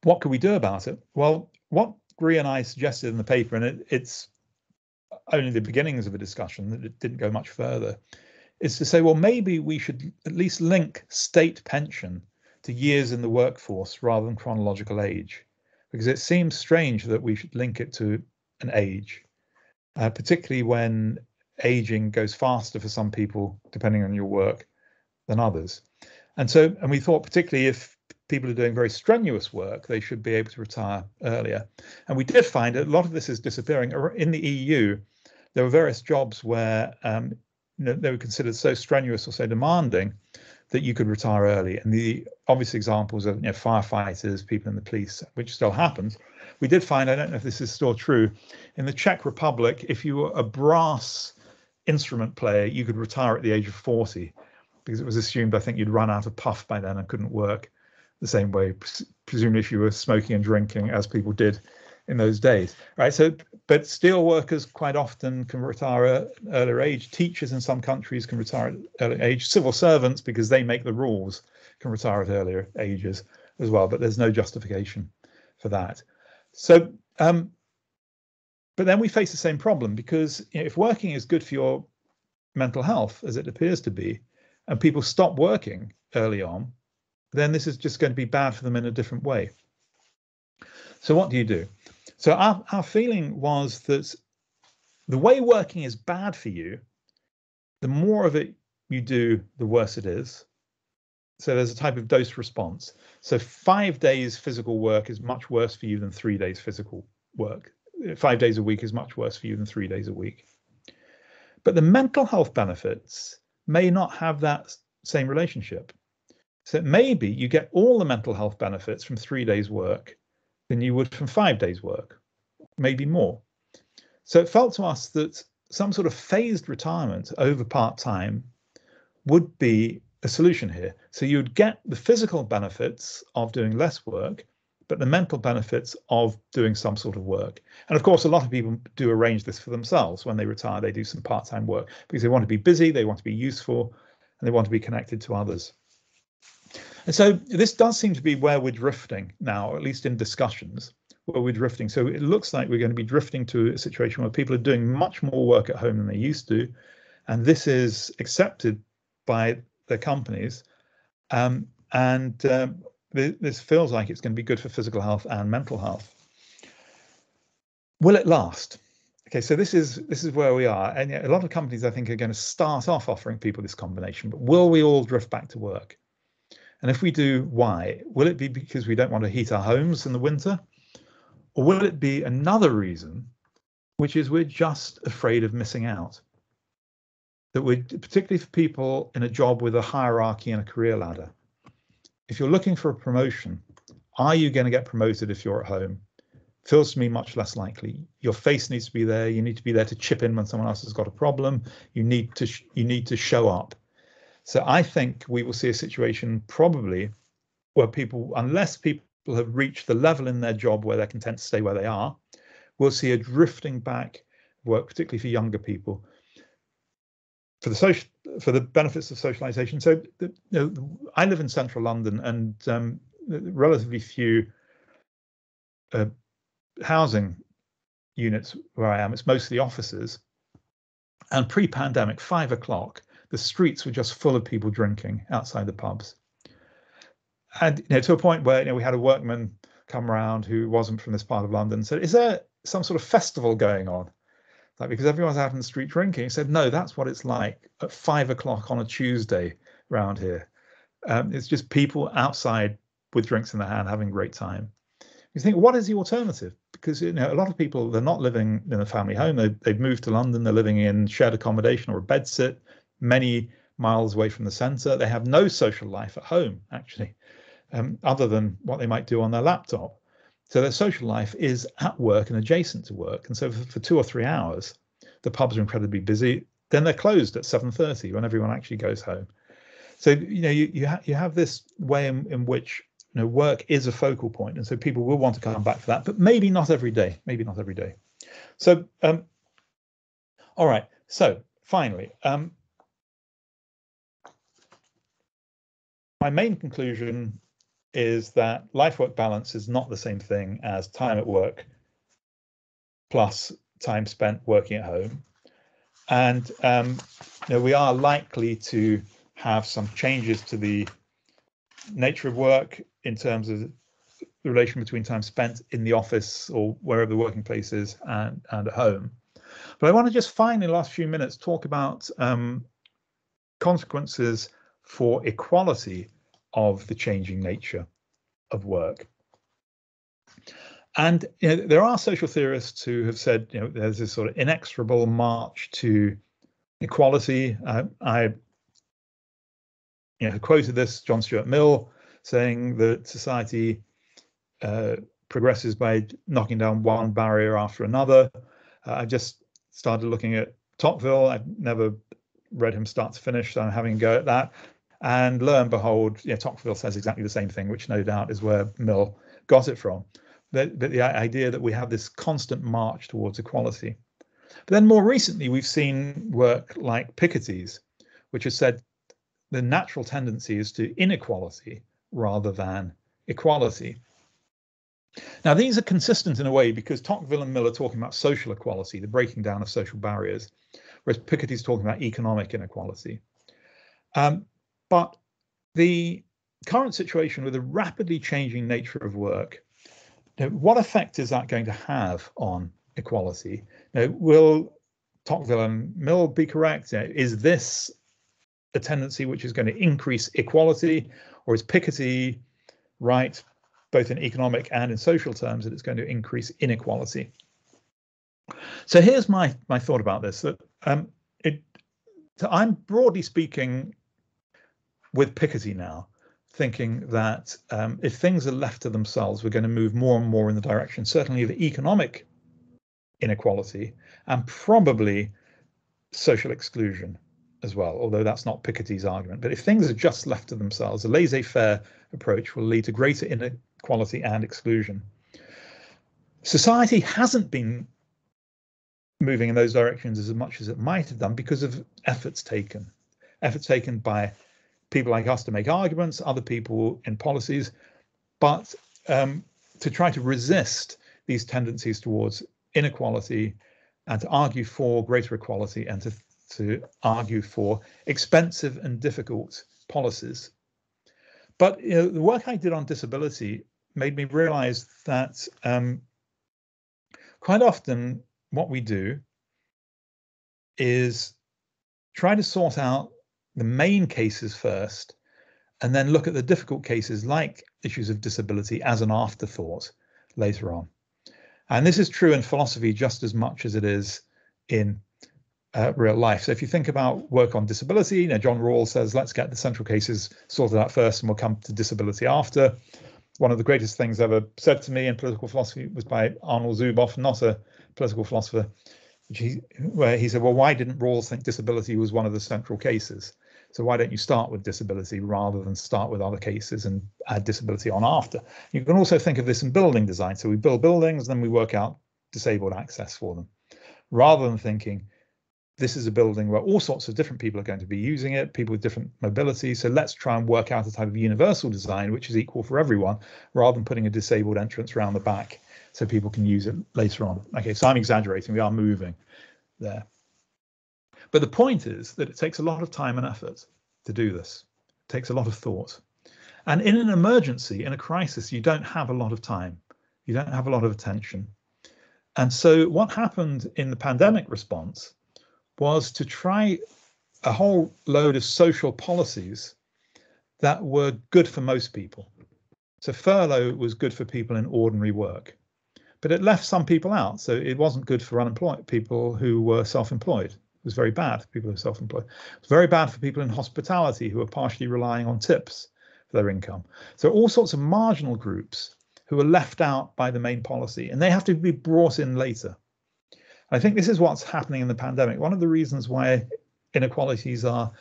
What could we do about it? Well, what Gree and I suggested in the paper, and it's only the beginnings of a discussion, that it didn't go much further, is to say, well, maybe we should at least link state pension to years in the workforce rather than chronological age, because it seems strange that we should link it to an age, particularly when aging goes faster for some people, depending on your work, than others. And we thought particularly if people are doing very strenuous work, they should be able to retire earlier. And we did find that a lot of this is disappearing. In the EU, there were various jobs where they were considered so strenuous or so demanding that you could retire early. And the obvious examples of firefighters, people in the police, which still happens. We did find, I don't know if this is still true, in the Czech Republic, if you were a brass instrument player, you could retire at the age of 40, because it was assumed, I think, you'd run out of puff by then and couldn't work the same way, presumably if you were smoking and drinking, as people did in those days, right? So, but steel workers quite often can retire at an earlier age. Teachers in some countries can retire at early age. Civil servants, because they make the rules, can retire at earlier ages as well, but there's no justification for that. So, but then we face the same problem, because if working is good for your mental health, as it appears to be, and people stop working early on, then this is just going to be bad for them in a different way. So what do you do? So our feeling was that the way working is bad for you, the more of it you do, the worse it is. So there's a type of dose response. So 5 days physical work is much worse for you than 3 days physical work. 5 days a week is much worse for you than 3 days a week. But the mental health benefits may not have that same relationship. So maybe you get all the mental health benefits from 3 days work than you would from 5 days work, maybe more. So it felt to us that some sort of phased retirement over part-time would be a solution here. So you would get the physical benefits of doing less work, but the mental benefits of doing some sort of work. And of course, a lot of people do arrange this for themselves. When they retire, they do some part-time work because they want to be busy, they want to be useful, and they want to be connected to others. And so this does seem to be where we're drifting now, at least in discussions, where we're drifting. So it looks like we're going to be drifting to a situation where people are doing much more work at home than they used to. And this is accepted by their companies. This feels like it's going to be good for physical health and mental health. Will it last? Okay, so this is where we are. And a lot of companies, I think, are going to start off offering people this combination. But will we all drift back to work? And if we do, why? Will it be because we don't want to heat our homes in the winter? Or will it be another reason, which is we're just afraid of missing out? That we're, particularly for people in a job with a hierarchy and a career ladder, if you're looking for a promotion, are you going to get promoted if you're at home? Feels to me much less likely. Your face needs to be there. You need to be there to chip in when someone else has got a problem. You need to show up. So I think we will see a situation probably where people, unless people have reached the level in their job where they're content to stay where they are, we'll see a drifting back work, particularly for younger people, for the benefits of socialization. So I live in central London, and relatively few housing units where I am. It's mostly offices. And pre-pandemic, 5 o'clock, the streets were just full of people drinking outside the pubs. And to a point where we had a workman come around who wasn't from this part of London and said, "Is there some sort of festival going on?" Like, because everyone's out in the street drinking. He said, "No, that's what it's like at 5 o'clock on a Tuesday around here. It's just people outside with drinks in their hand having a great time." You think, what is the alternative? Because a lot of people, they're not living in a family home. They've moved to London. They're living in shared accommodation or a bedsit, many miles away from the centre. They have no social life at home, actually, other than what they might do on their laptop. So their social life is at work and adjacent to work. And so for 2 or 3 hours, the pubs are incredibly busy. Then they're closed at 7:30 when everyone actually goes home. So you have this way in which work is a focal point, and so people will want to come back for that, but maybe not every day. Maybe not every day. So all right. So finally, my main conclusion is that life-work balance is not the same thing as time at work plus time spent working at home. And we are likely to have some changes to the nature of work in terms of the relation between time spent in the office or wherever the working place is and at home. But I want to just finally, last few minutes, talk about consequences for equality of the changing nature of work. And there are social theorists who have said, there's this sort of inexorable march to equality. I quoted this, John Stuart Mill, saying that society progresses by knocking down one barrier after another. I just started looking at Tocqueville. I've never read him start to finish, so I'm having a go at that. And lo and behold, Tocqueville says exactly the same thing, which no doubt is where Mill got it from. But the idea that we have this constant march towards equality. But then more recently, we've seen work like Piketty's, which has said the natural tendency is to inequality rather than equality. Now, these are consistent in a way because Tocqueville and Mill are talking about social equality, the breaking down of social barriers, whereas Piketty's talking about economic inequality. But the current situation with the rapidly changing nature of work, what effect is that going to have on equality? Will Tocqueville and Mill be correct? Is this a tendency which is going to increase equality, or is Piketty right, both in economic and in social terms, that it's going to increase inequality? So here's my thought about this. That I'm broadly speaking with Piketty now, thinking that if things are left to themselves, we're going to move more and more in the direction, certainly of economic inequality and probably social exclusion as well, although that's not Piketty's argument. But if things are just left to themselves, a laissez-faire approach will lead to greater inequality and exclusion. Society hasn't been moving in those directions as much as it might have done because of efforts taken by people like us to make arguments, other people in policies, but to try to resist these tendencies towards inequality and to argue for greater equality and to argue for expensive and difficult policies. But the work I did on disability made me realize that quite often what we do is try to sort out the main cases first, and then look at the difficult cases like issues of disability as an afterthought later on. And this is true in philosophy just as much as it is in real life. So if you think about work on disability, John Rawls says, let's get the central cases sorted out first and we'll come to disability after. One of the greatest things ever said to me in political philosophy was by Arnold Zuboff, not a political philosopher, where he said, well, why didn't Rawls think disability was one of the central cases? So why don't you start with disability rather than start with other cases and add disability on after? You can also think of this in building design. So we build buildings, then we work out disabled access for them, rather than thinking this is a building where all sorts of different people are going to be using it, people with different mobility. So let's try and work out a type of universal design which is equal for everyone, rather than putting a disabled entrance around the back so people can use it later on. Okay, so I'm exaggerating, we are moving there. But the point is that it takes a lot of time and effort to do this. It takes a lot of thought. And in an emergency, in a crisis, you don't have a lot of time. You don't have a lot of attention. And so what happened in the pandemic response was to try a whole load of social policies that were good for most people. So furlough was good for people in ordinary work, but it left some people out. So it wasn't good for unemployed people who were self-employed. It was very bad for people who were self-employed. It was very bad for people in hospitality who were partially relying on tips for their income. So all sorts of marginal groups who were left out by the main policy, and they have to be brought in later. I think this is what's happening in the pandemic. One of the reasons why inequalities are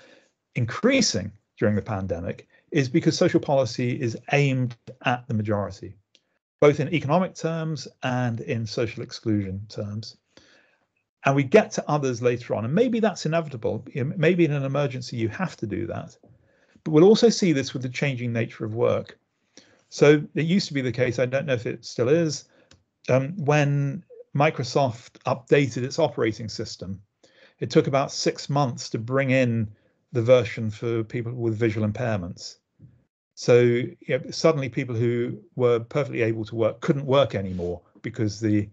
increasing during the pandemic is because social policy is aimed at the majority, both in economic terms and in social exclusion terms. And we get to others later on, and maybe that's inevitable. Maybe in an emergency you have to do that. But we'll also see this with the changing nature of work. So it used to be the case, I don't know if it still is, when Microsoft updated its operating system, it took about 6 months to bring in the version for people with visual impairments. So suddenly people who were perfectly able to work couldn't work anymore because the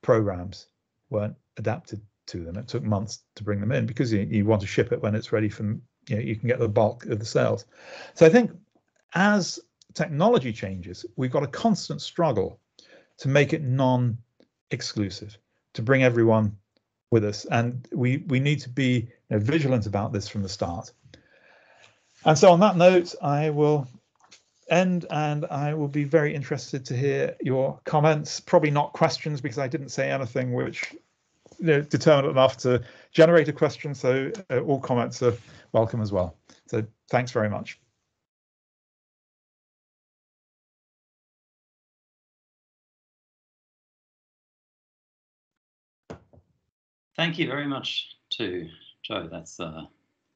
programs weren't adapted to them. It took months to bring them in because you want to ship it when it's ready from, you can get the bulk of the sales. So I think as technology changes, we've got a constant struggle to make it non-exclusive, to bring everyone with us. And we need to be vigilant about this from the start. And so on that note, I will end, and I will be very interested to hear your comments. Probably not questions, because I didn't say anything which determined enough to generate a question. So all comments are welcome as well. So thanks very much. Thank you very much too, Joe. That's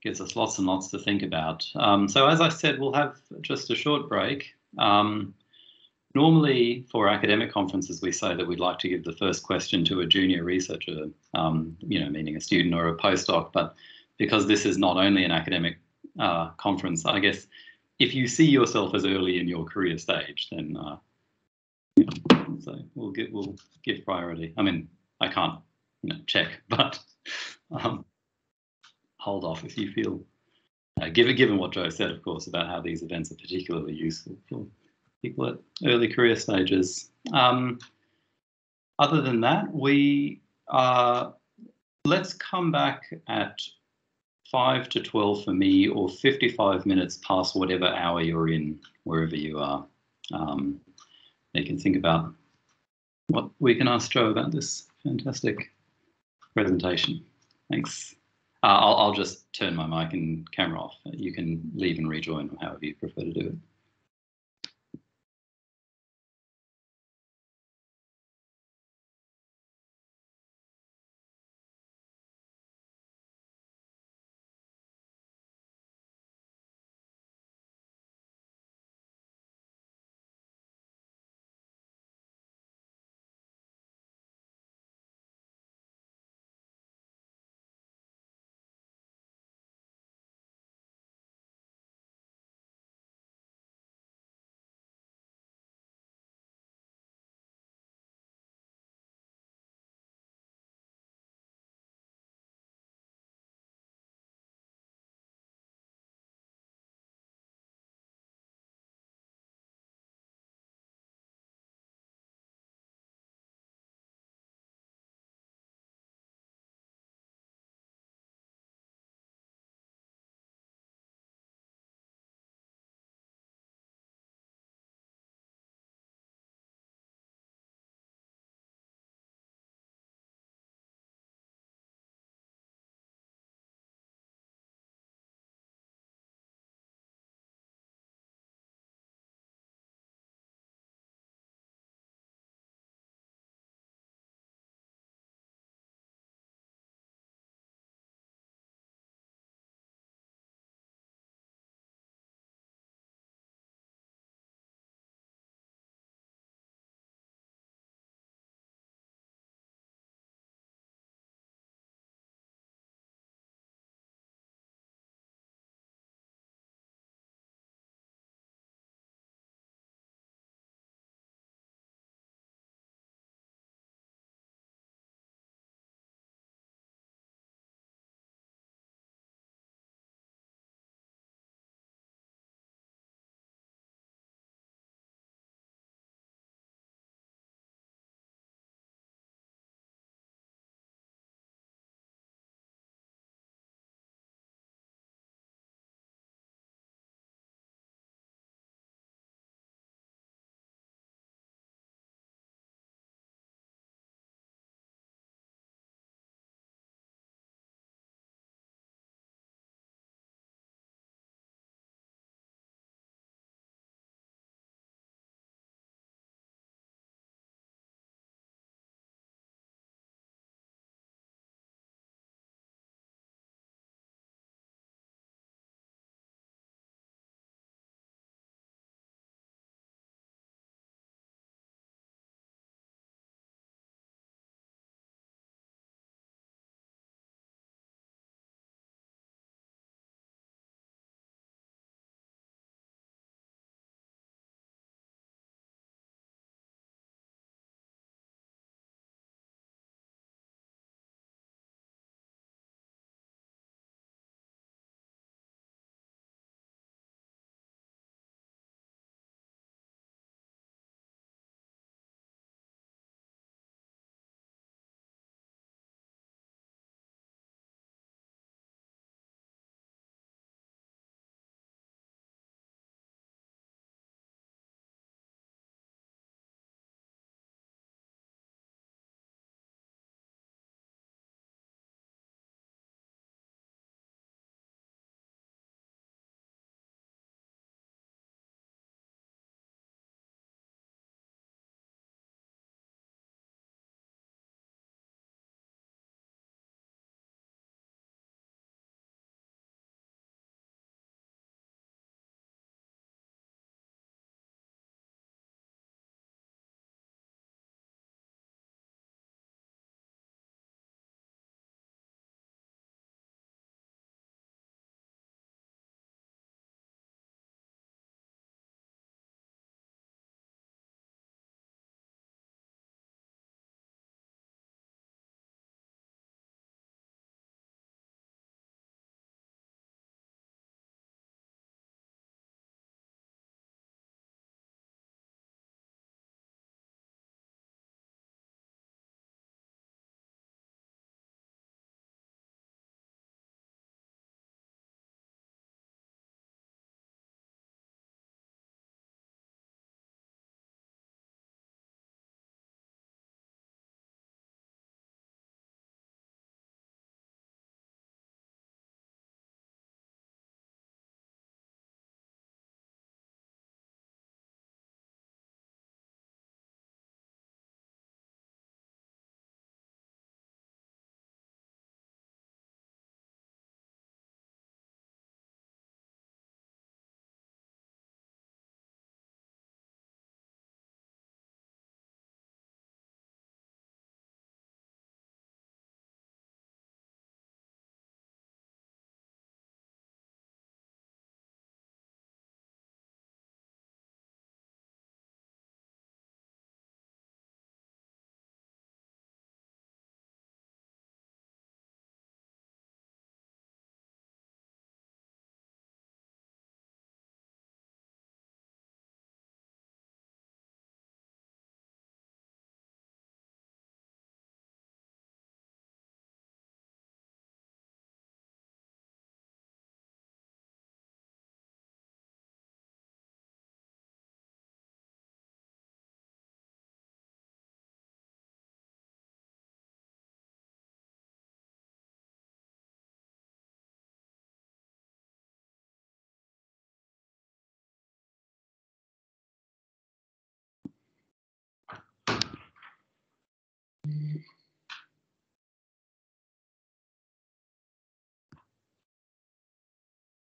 gives us lots and lots to think about. So as I said, we'll have just a short break. Normally for academic conferences, we say that we'd like to give the first question to a junior researcher, meaning a student or a postdoc. But because this is not only an academic conference, I guess if you see yourself as early in your career stage, then so we'll give priority. I mean, I can't check, but hold off if you feel, given what Joe said, of course, about how these events are particularly useful for people at early career stages. Other than that, let's come back at 5 to 12 for me, or 55 minutes past whatever hour you're in, wherever you are. You can think about what we can ask Joe about this fantastic presentation. Thanks. I'll just turn my mic and camera off. You can leave and rejoin, or however you prefer to do it.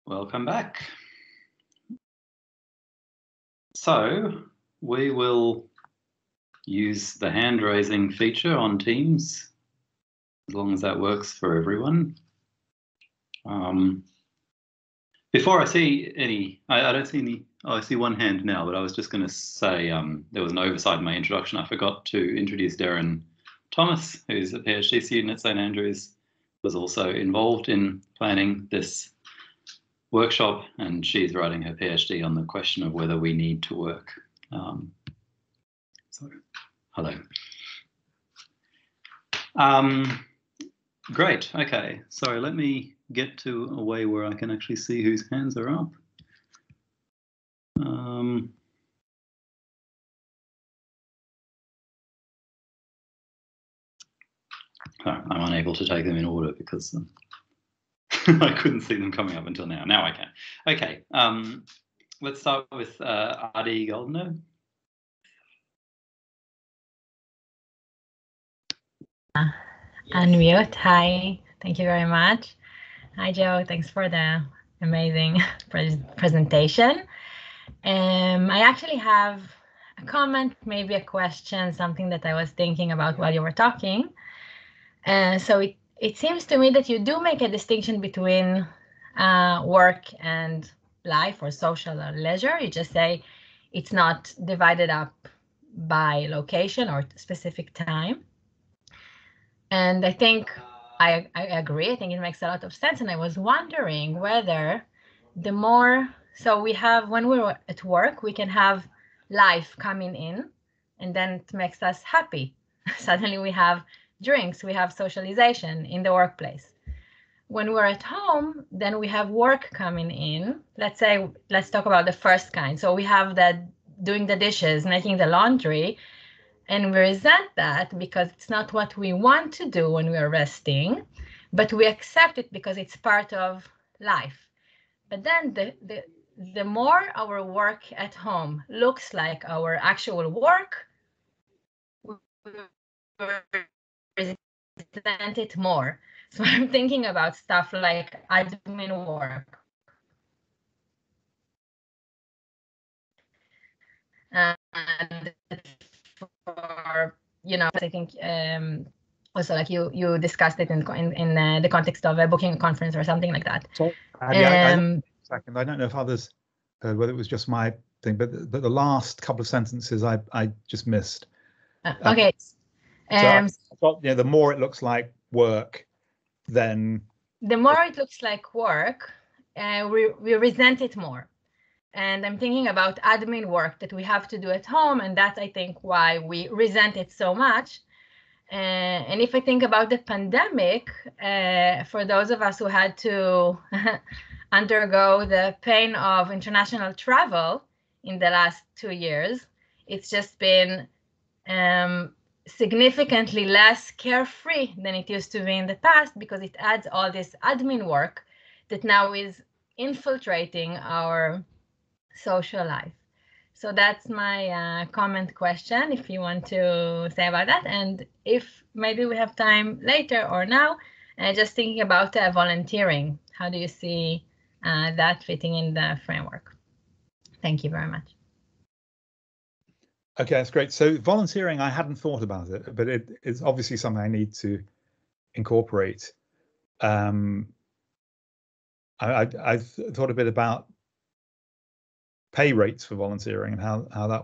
Welcome back. So we will use the hand raising feature on Teams, as long as that works for everyone. Before I see any, I don't see any, oh, I see one hand now, but I was just going to say there was an oversight in my introduction. I forgot to introduce Darren Thomas, who's a PhD student at St Andrews, was also involved in planning this workshop, and she's writing her PhD on the question of whether we need to work. So, hello. Great, okay, sorry, let me get to a way where I can actually see whose hands are up. I'm unable to take them in order because I couldn't see them coming up until now. Now I can. Okay, let's start with Adi Goldner. Unmute. Hi, thank you very much. Hi, Joe. Thanks for the amazing presentation. I actually have a comment, maybe a question, something that I was thinking about while you were talking. So it seems to me that you do make a distinction between work and life or social or leisure. You just say it's not divided up by location or specific time. And I think I agree. I think it makes a lot of sense. And I was wondering whether the more, so we have, when we're at work, we can have life coming in, and then it makes us happy. Suddenly we have drinks, we have socialization in the workplace. When we're at home, then we have work coming in. Let's talk about the first kind. So we have that doing the dishes, making the laundry, and we resent that because it's not what we want to do when we are resting, but we accept it because it's part of life. But then the more our work at home looks like our actual work, we resent it more. So I'm thinking about stuff like admin work. And for, I think also like you discussed it in the context of booking a conference or something like that. So, I don't know if others heard whether it was just my thing, but the last couple of sentences I just missed. Okay. So the more it looks like work, then the more it looks like work, we resent it more. And I'm thinking about admin work that we have to do at home, and that's, I think, why we resent it so much. And if I think about the pandemic, for those of us who had to undergo the pain of international travel in the last 2 years, it's just been significantly less carefree than it used to be in the past, because it adds all this admin work that now is infiltrating our social life. So that's my comment question, if you want to say about that. And if maybe we have time later or now, just thinking about volunteering. How do you see that fitting in the framework? Thank you very much. Okay, that's great. So volunteering, I hadn't thought about it, but it's obviously something I need to incorporate. I've thought a bit about pay rates for volunteering and how that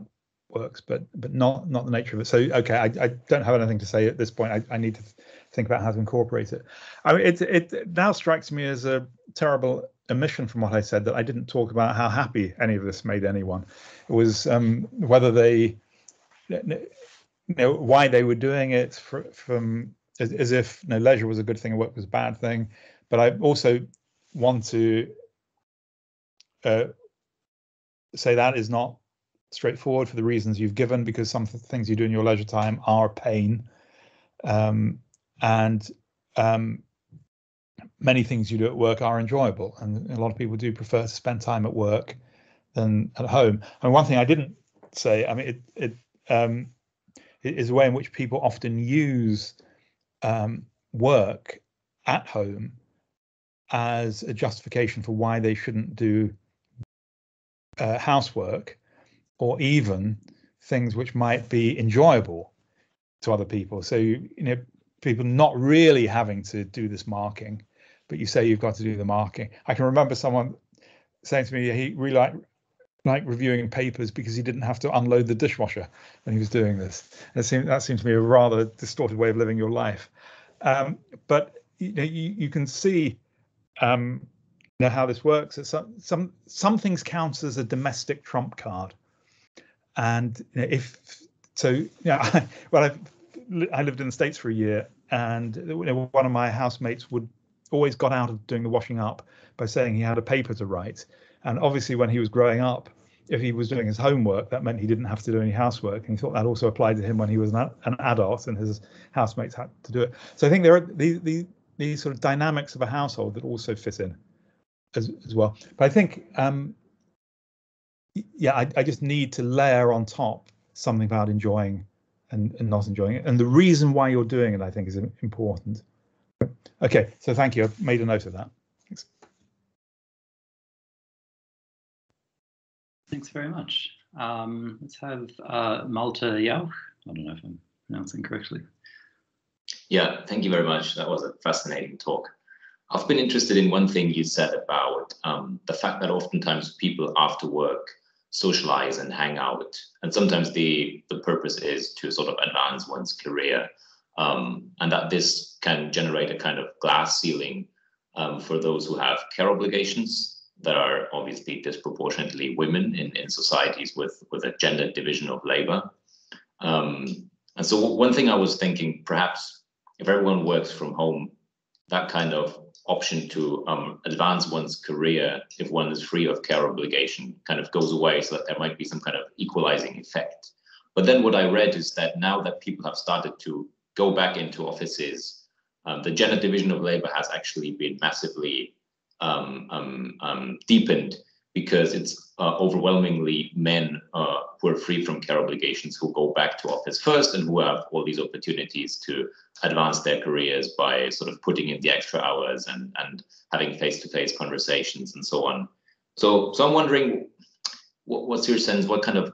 works, but not the nature of it. So okay, I don't have anything to say at this point. I need to think about how to incorporate it. I mean, it now strikes me as a terrible omission from what I said, that I didn't talk about how happy any of this made anyone. It was whether they, why they were doing it, from as if leisure was a good thing and work was a bad thing. But I also want to say that is not straightforward for the reasons you've given, because some things you do in your leisure time are a pain, and many things you do at work are enjoyable, and a lot of people do prefer to spend time at work than at home. And one thing I didn't say, I mean, is a way in which people often use work at home as a justification for why they shouldn't do housework, or even things which might be enjoyable to other people. So people not really having to do this marking, but you say you've got to do the marking. I can remember someone saying to me he really liked reviewing papers because he didn't have to unload the dishwasher when he was doing this. And that seems to me a rather distorted way of living your life. But you can see how this works. Some things count as a domestic trump card, and if so, I lived in the States for a year, and one of my housemates would always got out of doing the washing up by saying he had a paper to write. And obviously, when he was growing up, if he was doing his homework, that meant he didn't have to do any housework. And he thought that also applied to him when he was an adult and his housemates had to do it. So I think there are these sort of dynamics of a household that also fit in as well. But I think, I just need to layer on top something about enjoying and not enjoying it. And the reason why you're doing it, I think, is important. Okay, so thank you. I've made a note of that. Thanks. Thanks very much. Let's have Malte Jauch. I don't know if I'm pronouncing correctly. Yeah, thank you very much. That was a fascinating talk. I've been interested in one thing you said about the fact that oftentimes people after work socialize and hang out, and sometimes the purpose is to sort of advance one's career, and that this can generate a kind of glass ceiling for those who have care obligations that are obviously disproportionately women in societies with a gender division of labor. And so one thing I was thinking, perhaps if everyone works from home, that kind of option to advance one's career, if one is free of care obligation, kind of goes away, so that there might be some kind of equalizing effect. But then what I read is that now that people have started to go back into offices, the gender division of labor has actually been massively deepened, because it's overwhelmingly men who are free from care obligations who go back to office first, and who have all these opportunities to advance their careers by sort of putting in the extra hours and having face-to-face conversations and so on. So I'm wondering, what's your sense? What kind of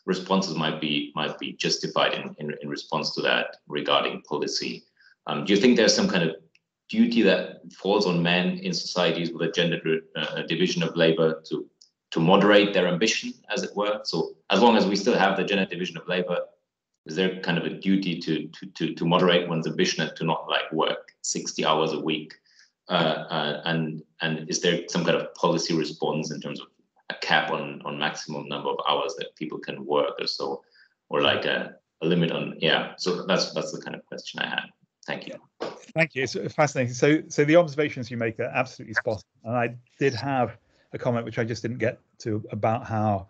responses might be justified in response to that regarding policy? Do you think there's some kind of duty that falls on men in societies with a gender division of labor to moderate their ambition, as it were? So as long as we still have the gender division of labor, is there kind of a duty to moderate one's ambition and to not like work 60 hours a week? And is there some kind of policy response in terms of a cap on maximum number of hours that people can work or so, or like a limit on, so that's the kind of question I had. Thank you. Thank you. It's fascinating. So the observations you make are absolutely spot on. And I did have a comment which I just didn't get to about how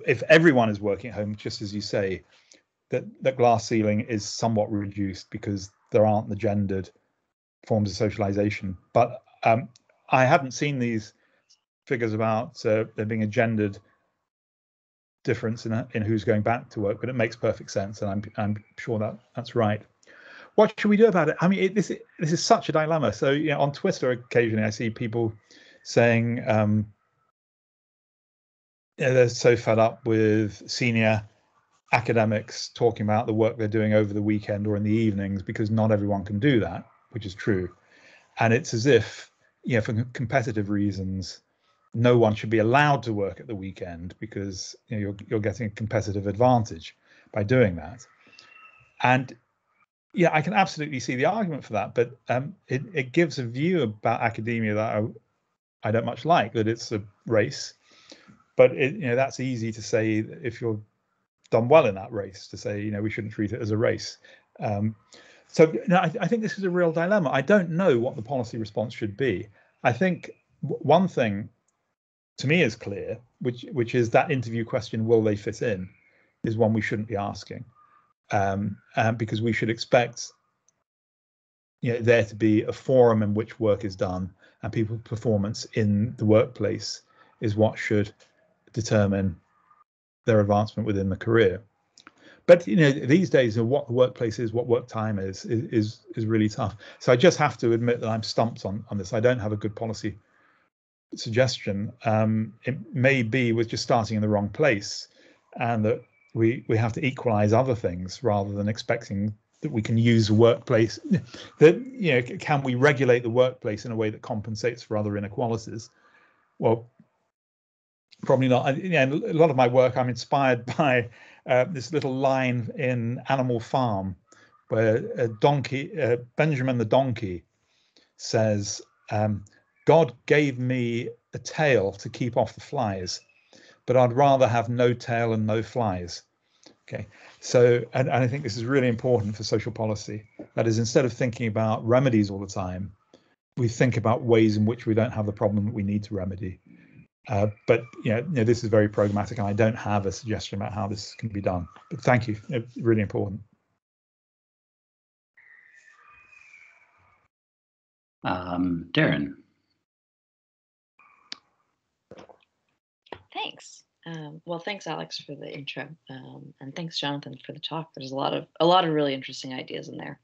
if everyone is working at home, just as you say, that glass ceiling is somewhat reduced because there aren't the gendered forms of socialization. But I haven't seen these figures about there being a gendered difference in who's going back to work, but it makes perfect sense, and I'm sure that's right. What should we do about it? I mean, this is such a dilemma. So on Twitter occasionally I see people saying they're so fed up with senior academics talking about the work they're doing over the weekend or in the evenings, because not everyone can do that, which is true. And it's as if, for competitive reasons, no one should be allowed to work at the weekend because you're getting a competitive advantage by doing that. And I can absolutely see the argument for that, but it gives a view about academia that I don't much like, that it's a race. But that's easy to say if you're done well in that race, to say we shouldn't treat it as a race. So I think this is a real dilemma. I don't know what the policy response should be. I think one thing to me is clear, which is that interview question, will they fit in, is one we shouldn't be asking, because we should expect there to be a forum in which work is done, and people's performance in the workplace is what should determine their advancement within the career. But you know, these days, what the workplace is, what work time is really tough. So I just have to admit that I'm stumped on this. I don't have a good policy suggestion. It may be we're just starting in the wrong place, and that we have to equalize other things rather than expecting that we can use the workplace. That, you know, can we regulate the workplace in a way that compensates for other inequalities? Well, probably not. And a lot of my work, I'm inspired by this little line in Animal Farm, where Benjamin the donkey says, God gave me a tail to keep off the flies, but I'd rather have no tail and no flies. Okay, so, and I think this is really important for social policy. That is, instead of thinking about remedies all the time, we think about ways in which we don't have the problem that we need to remedy. But you know, this is very programmatic, and I don't have a suggestion about how this can be done. But thank you, it's really important. Darren. Thanks. Well, thanks, Alex, for the intro, and thanks, Jonathan, for the talk. There's a lot of really interesting ideas in there.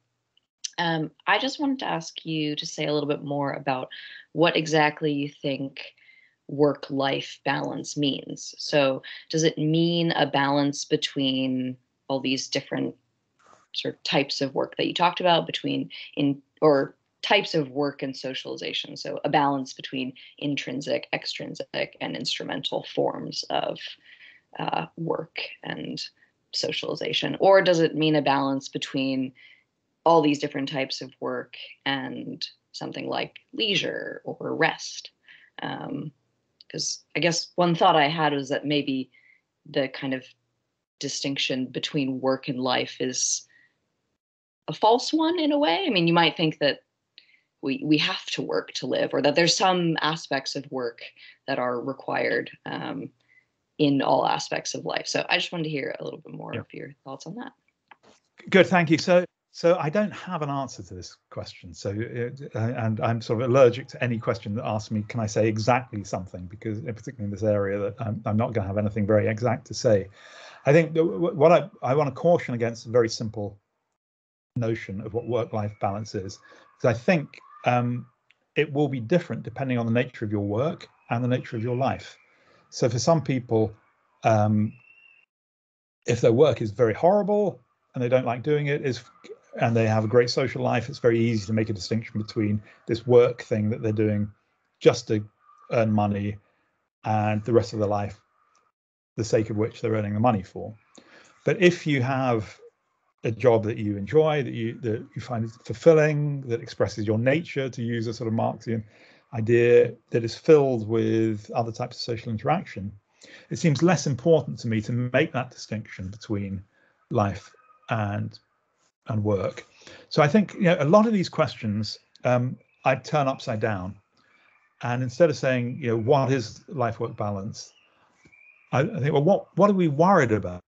I just wanted to ask you to say a little bit more about what exactly you think work-life balance means. So does it mean a balance between all these different sort of types of work that you talked about, or types of work and socialization? So a balance between intrinsic, extrinsic, and instrumental forms of work and socialization? Or does it mean a balance between all these different types of work and something like leisure or rest? Because I guess one thought I had was that maybe the kind of distinction between work and life is a false one in a way. I mean, you might think that we have to work to live, or that there's some aspects of work that are required in all aspects of life. So I just wanted to hear a little bit more of your thoughts on that. Good, thank you. So I don't have an answer to this question. So, and I'm sort of allergic to any question that asks me, can I say exactly something? Because particularly in this area, that I'm not going to have anything very exact to say. I think what I want to caution against a very simple notion of what work-life balance is, because I think it will be different depending on the nature of your work and the nature of your life. So for some people, if their work is very horrible and they don't like doing it, and they have a great social life, it's very easy to make a distinction between this work thing that they're doing just to earn money and the rest of their life, the sake of which they're earning the money for. But if you have a job that you enjoy, that you find fulfilling, that expresses your nature, to use a sort of Marxian idea, that is filled with other types of social interaction, it seems less important to me to make that distinction between life and work. So I think, you know, a lot of these questions I'd turn upside down, and instead of saying, you know, what is life-work balance, I think, well, what are we worried about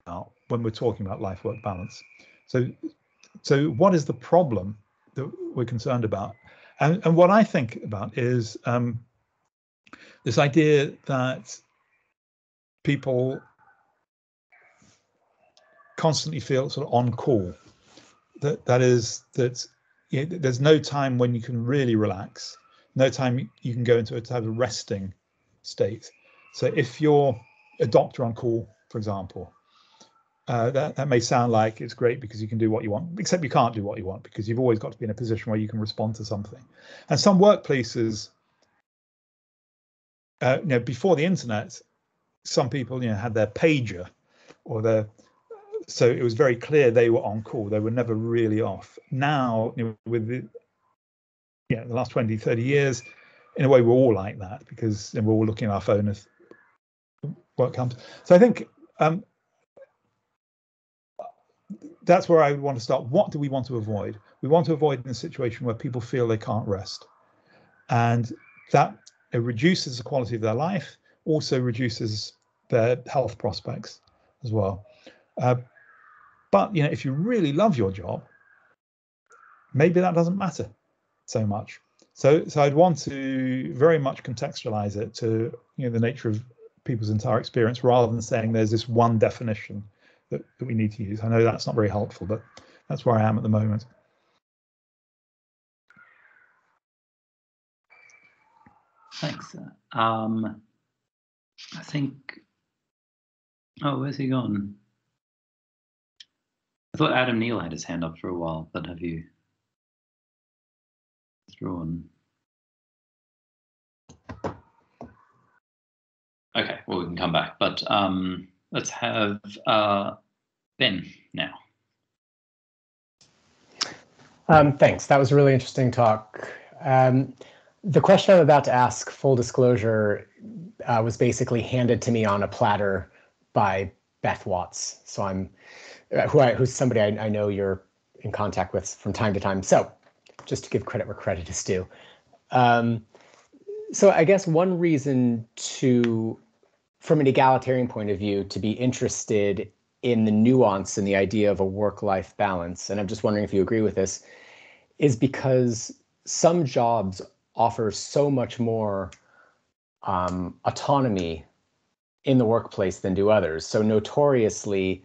when we're talking about life-work balance? So what is the problem that we're concerned about? And what I think about is this idea that people constantly feel sort of on call. That is, you know, there's no time when you can really relax, no time you can go into a type of resting state. So if you're a doctor on call, for example, that may sound like it's great because you can do what you want, except you can't do what you want because you've always got to be in a position where you can respond to something. And some workplaces, you know, before the internet, some people, you know, had their pager or so it was very clear they were on call. They were never really off. Now, you know, with the last 20, 30 years, in a way, we're all like that because we're all looking at our phone as work comes. So I think that's where I want to start. What do we want to avoid? We want to avoid in a situation where people feel they can't rest. And that it reduces the quality of their life, also reduces their health prospects as well. But you know, if you really love your job, maybe that doesn't matter so much. So I'd want to very much contextualize it to, you know, the nature of people's entire experience, rather than saying there's this one definition that we need to use. I know that's not very helpful, but that's where I am at the moment. Thanks. I think, oh, where's he gone? I thought Adam Neal had his hand up for a while, but have you withdrawn? Okay, well, we can come back, but let's have Ben now. Thanks. That was a really interesting talk. The question I'm about to ask, full disclosure, was basically handed to me on a platter by Beth Watts. So I'm, who's somebody I know you're in contact with from time to time. So just to give credit where credit is due. So I guess one reason from an egalitarian point of view, to be interested in the nuance and the idea of a work-life balance, and I'm just wondering if you agree with this, is because some jobs offer so much more autonomy in the workplace than do others. So notoriously,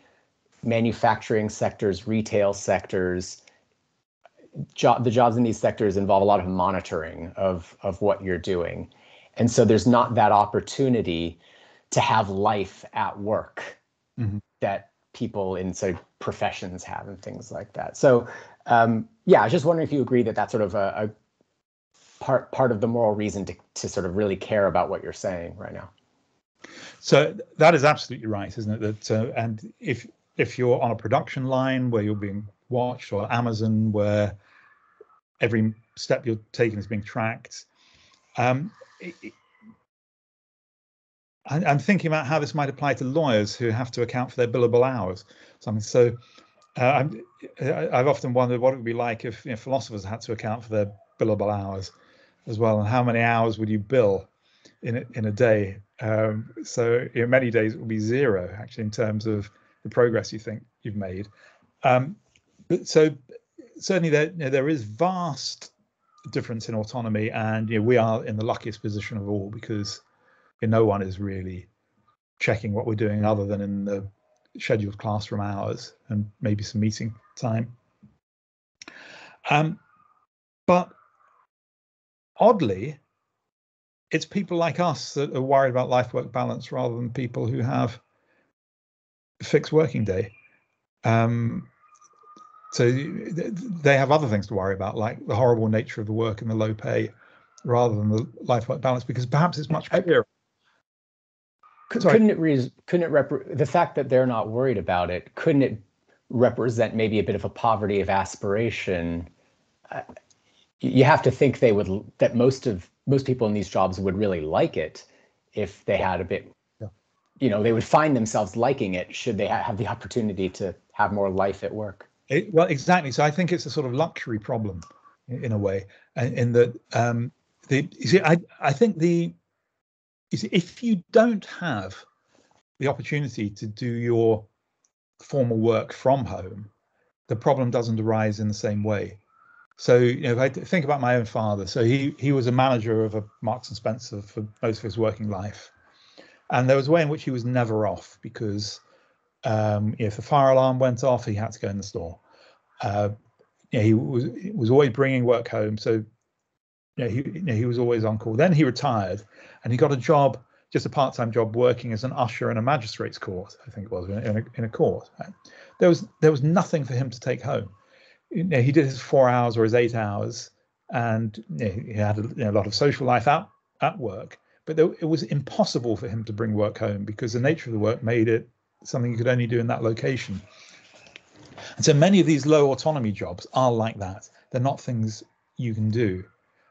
manufacturing sectors, retail sectors, the jobs in these sectors involve a lot of monitoring of what you're doing. And so there's not that opportunity to have life at work that people in sort of professions have and things like that. So yeah, I was just wondering if you agree that that's sort of a part of the moral reason to sort of really care about what you're saying right now. So that is absolutely right, isn't it? That and if you're on a production line where you're being watched, or Amazon where every step you're taking is being tracked, I'm thinking about how this might apply to lawyers who have to account for their billable hours. So I've often wondered what it would be like if philosophers had to account for their billable hours as well, and how many hours would you bill in a day? So many days it will be zero, actually, in terms of the progress you think you've made. But so certainly there is vast difference in autonomy, and we are in the luckiest position of all, because no one is really checking what we're doing other than in the scheduled classroom hours and maybe some meeting time. But oddly, it's people like us that are worried about life-work balance rather than people who have a fixed working day. So they have other things to worry about, like the horrible nature of the work and the low pay, rather than the life-work balance, because perhaps it's much clearer. The fact that they're not worried about it, couldn't it represent maybe a bit of a poverty of aspiration? You have to think that most people in these jobs would really like it if they had a bit, they would find themselves liking it should they have the opportunity to have more life at work. Well, exactly. So I think it's a sort of luxury problem in a way, in that I think if you don't have the opportunity to do your formal work from home, the problem doesn't arise in the same way. So if I think about my own father, so he was a manager of a Marks and Spencer for most of his working life, and there was a way in which he was never off, because if the fire alarm went off, he had to go in the store. He was always bringing work home, so he was always on call. Then he retired, and he got a job, just a part-time job, working as an usher in a magistrate's court, I think it was, in a court. There was nothing for him to take home. He did his 4 hours or his 8 hours, and he had a lot of social life at work, but it was impossible for him to bring work home, because the nature of the work made it something you could only do in that location. And so many of these low autonomy jobs are like that. They're not things you can do.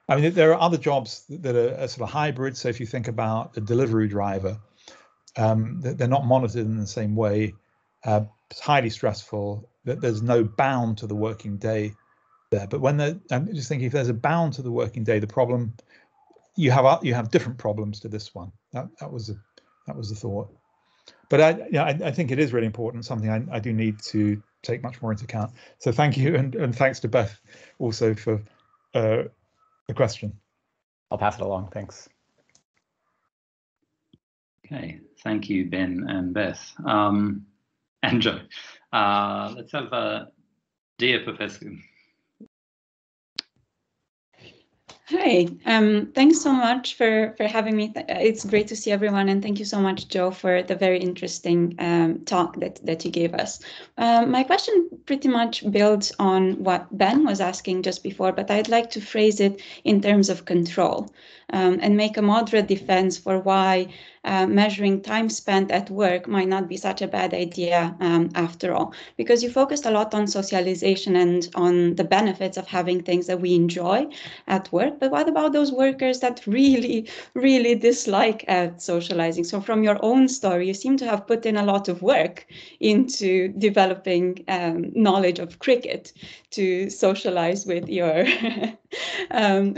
I mean, there are other jobs that are sort of hybrid. So if you think about a delivery driver, they're not monitored in the same way. It's highly stressful. There's no bound to the working day there. But I'm just thinking, if there's a bound to the working day, the problem you have different problems to this one. That was the thought. But I think it is really important, something I do need to take much more into account. So thank you, and thanks to Beth also for the question. I'll pass it along. Thanks. Okay, thank you, Ben and Beth. And Joe. Let's have dear Professor. Hi, thanks so much for having me. It's great to see everyone, and thank you so much, Joe, for the very interesting talk that you gave us. My question pretty much builds on what Ben was asking just before, but I'd like to phrase it in terms of control and make a moderate defense for why measuring time spent at work might not be such a bad idea after all, because you focused a lot on socialization and on the benefits of having things that we enjoy at work. But what about those workers that really, really dislike socializing? So from your own story, you seem to have put in a lot of work into developing knowledge of cricket to socialize with your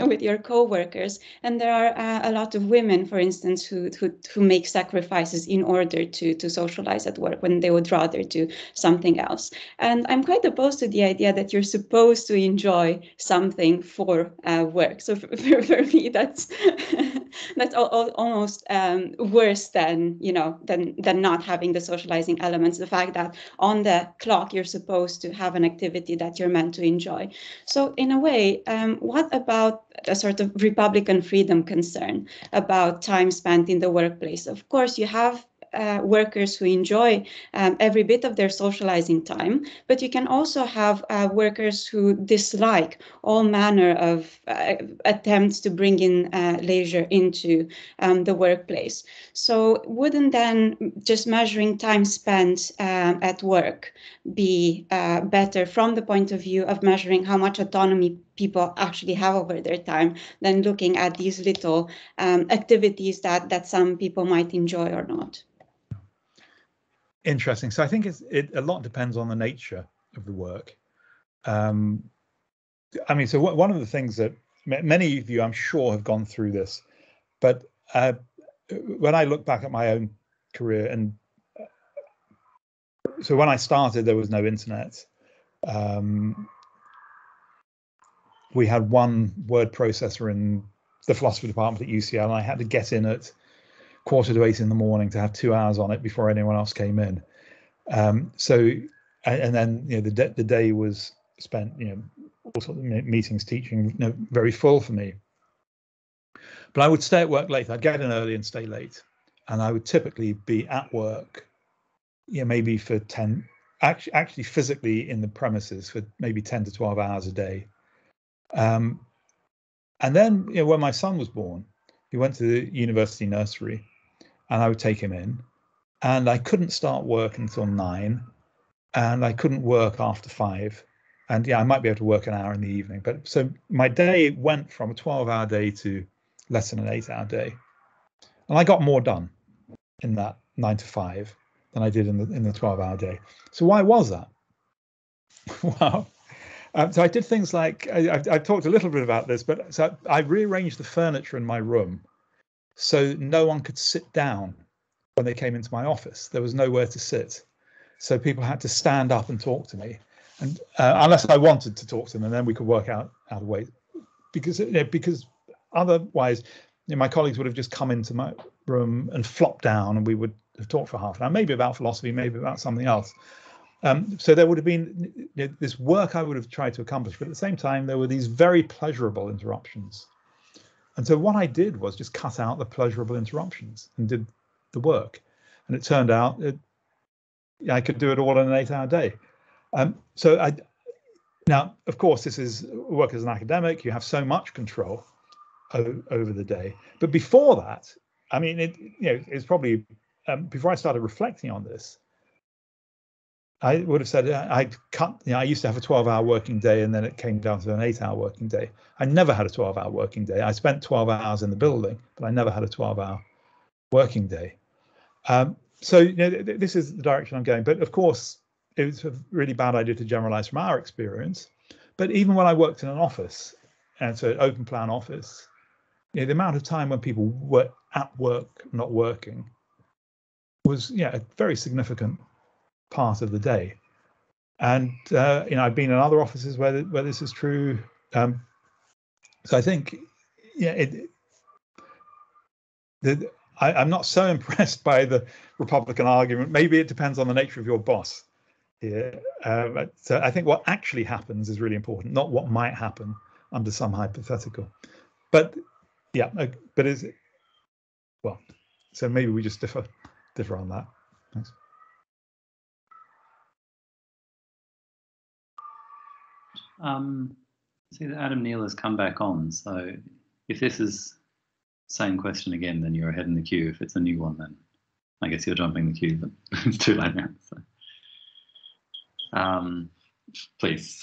with your co-workers. And there are a lot of women, for instance, who make sacrifices in order to socialize at work when they would rather do something else. And I'm quite opposed to the idea that you're supposed to enjoy something for work. So for me, that's that's almost worse than than not having the socializing elements. The fact that on the clock you're supposed to have an activity that you're meant to enjoy. So in a way, what about a sort of Republican freedom concern about time spent in the workplace? Of course, you have workers who enjoy every bit of their socializing time, but you can also have workers who dislike all manner of attempts to bring in leisure into the workplace. So wouldn't then just measuring time spent at work be better from the point of view of measuring how much autonomy people actually have over their time than looking at these little activities that some people might enjoy or not? Interesting. So I think a lot depends on the nature of the work. I mean, so one of the things that many of you, I'm sure, have gone through this, but when I look back at my own career, and so when I started, there was no internet. We had one word processor in the philosophy department at UCL, and I had to get in at 7:45 in the morning to have 2 hours on it before anyone else came in. So, and then the day was spent all sorts of meetings, teaching, very full for me. But I would stay at work late. I'd get in early and stay late, and I would typically be at work, maybe for 10, actually physically in the premises for maybe 10 to 12 hours a day. And then when my son was born, he went to the university nursery, and I would take him in, and I couldn't start work until 9, and I couldn't work after 5. And I might be able to work an hour in the evening. But so my day went from a 12-hour day to less than an 8-hour day. And I got more done in that 9 to 5 than I did in the 12-hour day. So why was that? Well, so I did things like, I've talked a little bit about this, but so I rearranged the furniture in my room so no one could sit down when they came into my office. There was nowhere to sit. So people had to stand up and talk to me, and unless I wanted to talk to them, and then we could work out a way. Because otherwise, my colleagues would have just come into my room and flopped down, and we would have talked for half an hour, maybe about philosophy, maybe about something else. So there would have been this work I would have tried to accomplish, but at the same time, there were these very pleasurable interruptions. And so what I did was just cut out the pleasurable interruptions and did the work. And it turned out I could do it all in an 8-hour day. Now, of course, this is work as an academic. You have so much control over the day. But before that, I mean, it's probably before I started reflecting on this, I would have said I used to have a 12-hour working day, and then it came down to an 8-hour working day. I never had a 12-hour working day. I spent 12 hours in the building, but I never had a 12-hour working day. So this is the direction I'm going. But of course, it was a really bad idea to generalize from our experience. But even when I worked in an office, and so an open plan office, the amount of time when people were at work, not working, was a very significant part of the day. And I've been in other offices where this is true. So I think I'm not so impressed by the Republican argument. Maybe it depends on the nature of your boss here. So I think what actually happens is really important, not what might happen under some hypothetical. But yeah, but is it, well, so maybe we just differ on that. Thanks. See that Adam Neal has come back on. So if this is same question again, then you're ahead in the queue. If it's a new one, then I guess you're jumping the queue, but it's too late now. So, please,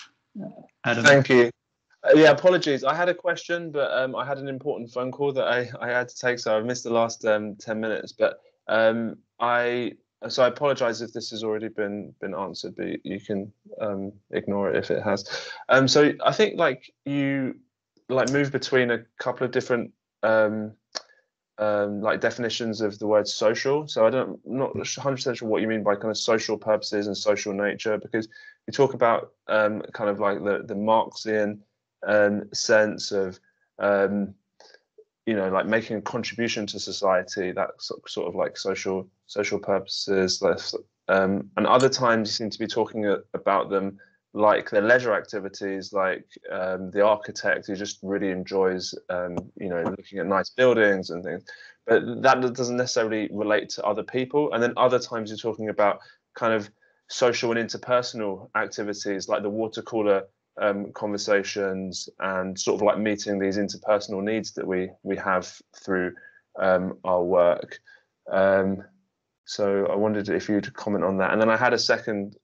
Adam. Thank you. Yeah, apologies. I had a question, but I had an important phone call that I had to take, so I missed the last 10 minutes. But I apologize if this has already been answered, but you can ignore it if it has. So I think like you move between a couple of different like definitions of the word social. So I'm not 100% sure what you mean by kind of social purposes and social nature, because you talk about kind of like the Marxian sense of like making a contribution to society, that sort of like social purposes, and other times you seem to be talking about them like their leisure activities, like the architect who just really enjoys looking at nice buildings and things, but that doesn't necessarily relate to other people. And then other times you're talking about kind of social and interpersonal activities like the water cooler conversations, and sort of like meeting these interpersonal needs that we have through our work. So I wondered if you'd comment on that. And then I had a second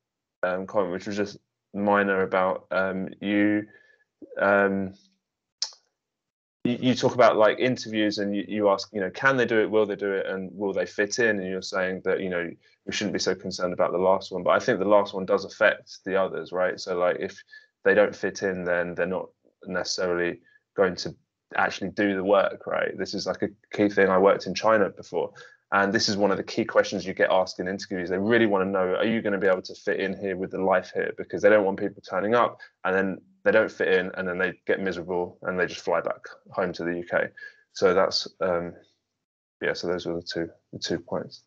comment, which was just minor, about you talk about like interviews, and you ask, can they do it, will they do it, and will they fit in? And you're saying that we shouldn't be so concerned about the last one, but I think the last one does affect the others, right? So like if they don't fit in, then they're not necessarily going to actually do the work, right? This is like a key thing. I worked in China before, and this is one of the key questions you get asked in interviews. They really want to know, are you going to be able to fit in here with the life here? Because they don't want people turning up and then they don't fit in, and then they get miserable and they just fly back home to the UK. So that's so those were the two points.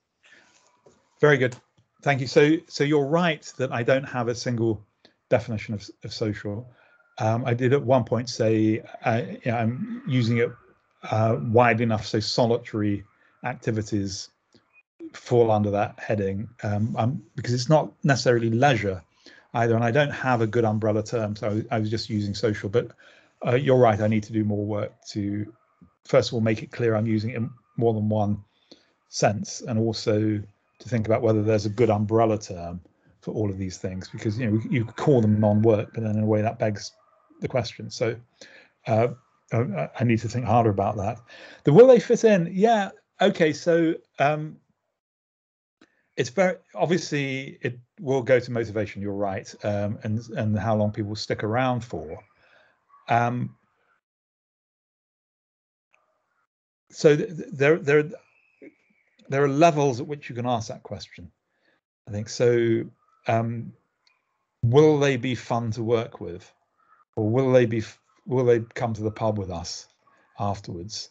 Very good, thank you. So you're right that I don't have a single definition of social. I did at one point say I'm using it wide enough so solitary activities fall under that heading, because it's not necessarily leisure either, and I don't have a good umbrella term, so I was just using social. But you're right, I need to do more work to first of all make it clear I'm using it in more than one sense, and also to think about whether there's a good umbrella term for all of these things, because you call them non-work, but then in a way that begs the question. So I need to think harder about that. The will they fit in? Yeah, okay. So it's very obviously it will go to motivation. You're right, and how long people stick around for. So there are levels at which you can ask that question, I think. So will they be fun to work with, or will they come to the pub with us afterwards?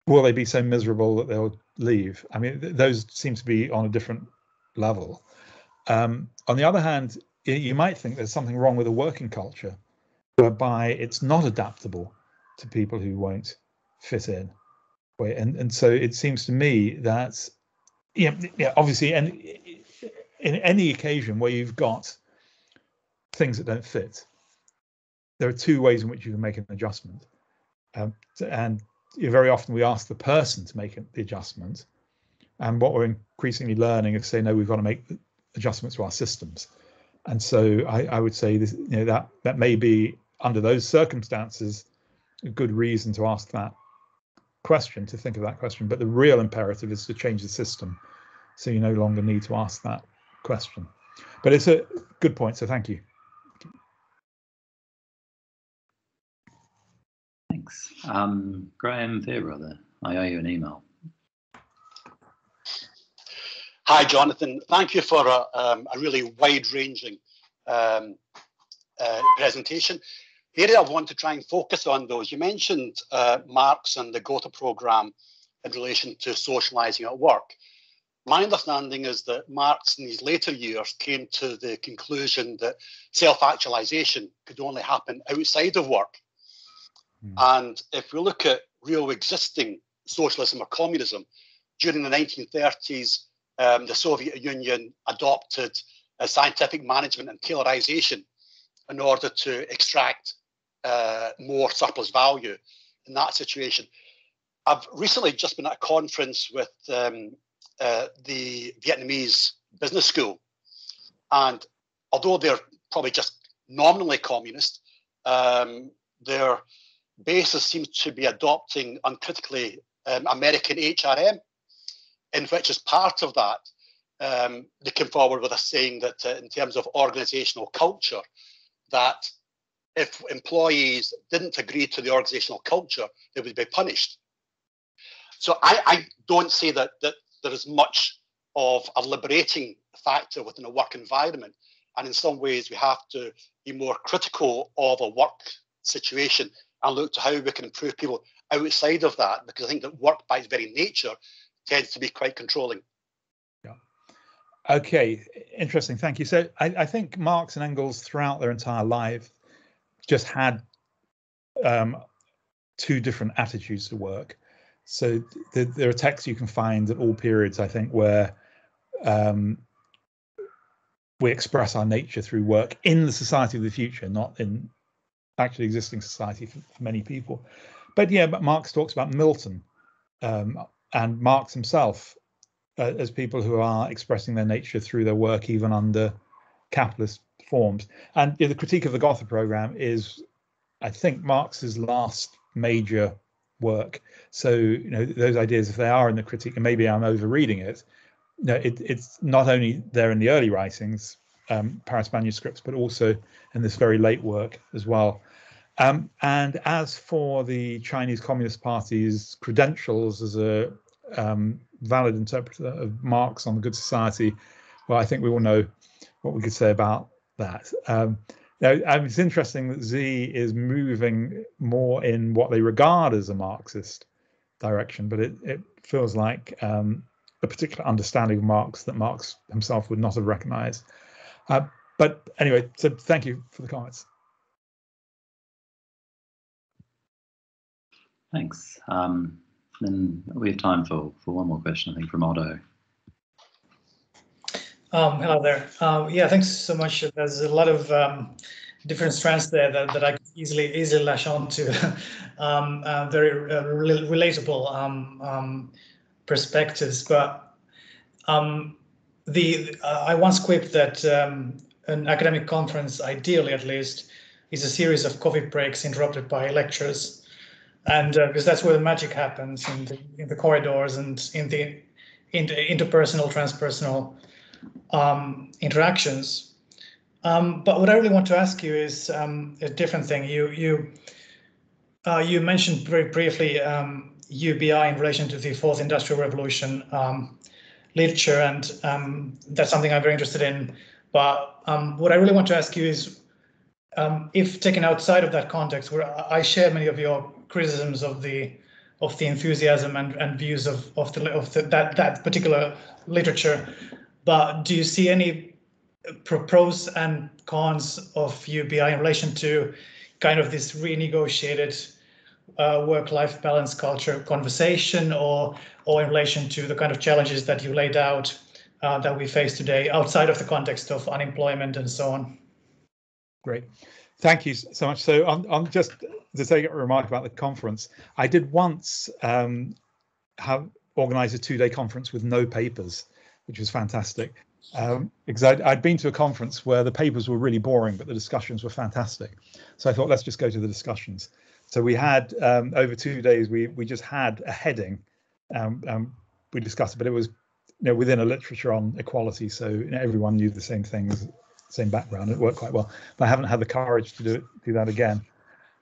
Will they be so miserable that they'll leave? I mean, those seem to be on a different level. On the other hand, you might think there's something wrong with a working culture whereby it's not adaptable to people who won't fit in. And so it seems to me that obviously, and in any occasion where you've got things that don't fit, there are two ways in which you can make an adjustment, and very often we ask the person to make the adjustment, and what we're increasingly learning is say, no, we've got to make adjustments to our systems. And so I would say this, that may be under those circumstances a good reason to ask that question, to think of that question, but the real imperative is to change the system so you no longer need to ask that question. But it's a good point, so thank you. Thanks. Graham Fairbrother, I owe you an email. Hi, Jonathan. Thank you for a really wide-ranging presentation. the area I want to try and focus on, though, is you mentioned Marx and the Gotha program in relation to socializing at work. My understanding is that Marx in his later years came to the conclusion that self-actualization could only happen outside of work. And if we look at real existing socialism or communism, during the 1930s, the Soviet Union adopted scientific management and taylorization in order to extract more surplus value in that situation. I've recently just been at a conference with the Vietnamese business school, and although they're probably just nominally communist, their basis seems to be adopting uncritically American HRM, in which as part of that, they came forward with a saying that in terms of organizational culture, that if employees didn't agree to the organizational culture, they would be punished. So I don't say that there is much of a liberating factor within a work environment. And in some ways, we have to be more critical of a work situation and look to how we can improve people outside of that, because I think that work by its very nature tends to be quite controlling. Yeah. Okay, interesting. Thank you. So I think Marx and Engels throughout their entire life just had two different attitudes to work. So there are texts you can find at all periods, I think, where we express our nature through work in the society of the future, not in actually existing society for many people. But yeah, but Marx talks about Milton and Marx himself as people who are expressing their nature through their work, even under capitalist forms. And the critique of the Gotha program is, I think, Marx's last major work. So, those ideas, if they are in the critique, and maybe I'm overreading it, it's not only there in the early writings, Paris manuscripts, but also in this very late work as well. And as for the Chinese Communist Party's credentials as a valid interpreter of Marx on the Good Society, well, I think we all know what we could say about that. It's interesting that Z is moving more in what they regard as a Marxist direction, but it feels like a particular understanding of Marx that Marx himself would not have recognized. But anyway, so thank you for the comments. Thanks. Then we have time for one more question, I think, from Otto. Hello there. Yeah, thanks so much. There's a lot of different strands there that I could easily lash on to. Very relatable perspectives. But I once quipped that an academic conference, ideally at least, is a series of coffee breaks interrupted by lectures. And because that's where the magic happens, in the corridors and in the interpersonal, transpersonal interactions. But what I really want to ask you is a different thing. You mentioned very briefly UBI in relation to the Fourth Industrial Revolution literature, and that's something I'm very interested in. But what I really want to ask you is, if taken outside of that context, where I share many of your criticisms of the enthusiasm and views of that particular literature, but do you see any pros and cons of UBI in relation to kind of this renegotiated work-life balance culture conversation, or in relation to the kind of challenges that you laid out that we face today outside of the context of unemployment and so on? Great. Thank you so much. So I'm just to take a remark about the conference. I did once have organized a 2-day conference with no papers, which was fantastic. Because I'd been to a conference where the papers were really boring, but the discussions were fantastic. So I thought, let's just go to the discussions. So we had over 2 days, we just had a heading. We discussed it, but it was within a literature on equality. So everyone knew the same things, same background. It worked quite well, but I haven't had the courage to do that again.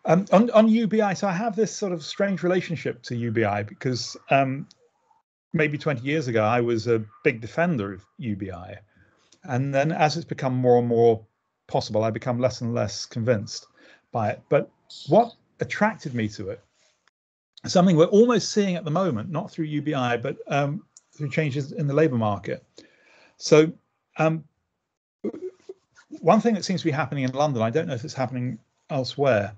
On UBI, so I have this sort of strange relationship to UBI because maybe 20 years ago, I was a big defender of UBI. And then as it's become more and more possible, I become less and less convinced. by it. But what attracted me to it, something we're almost seeing at the moment, not through UBI, but through changes in the labour market. So one thing that seems to be happening in London, I don't know if it's happening elsewhere,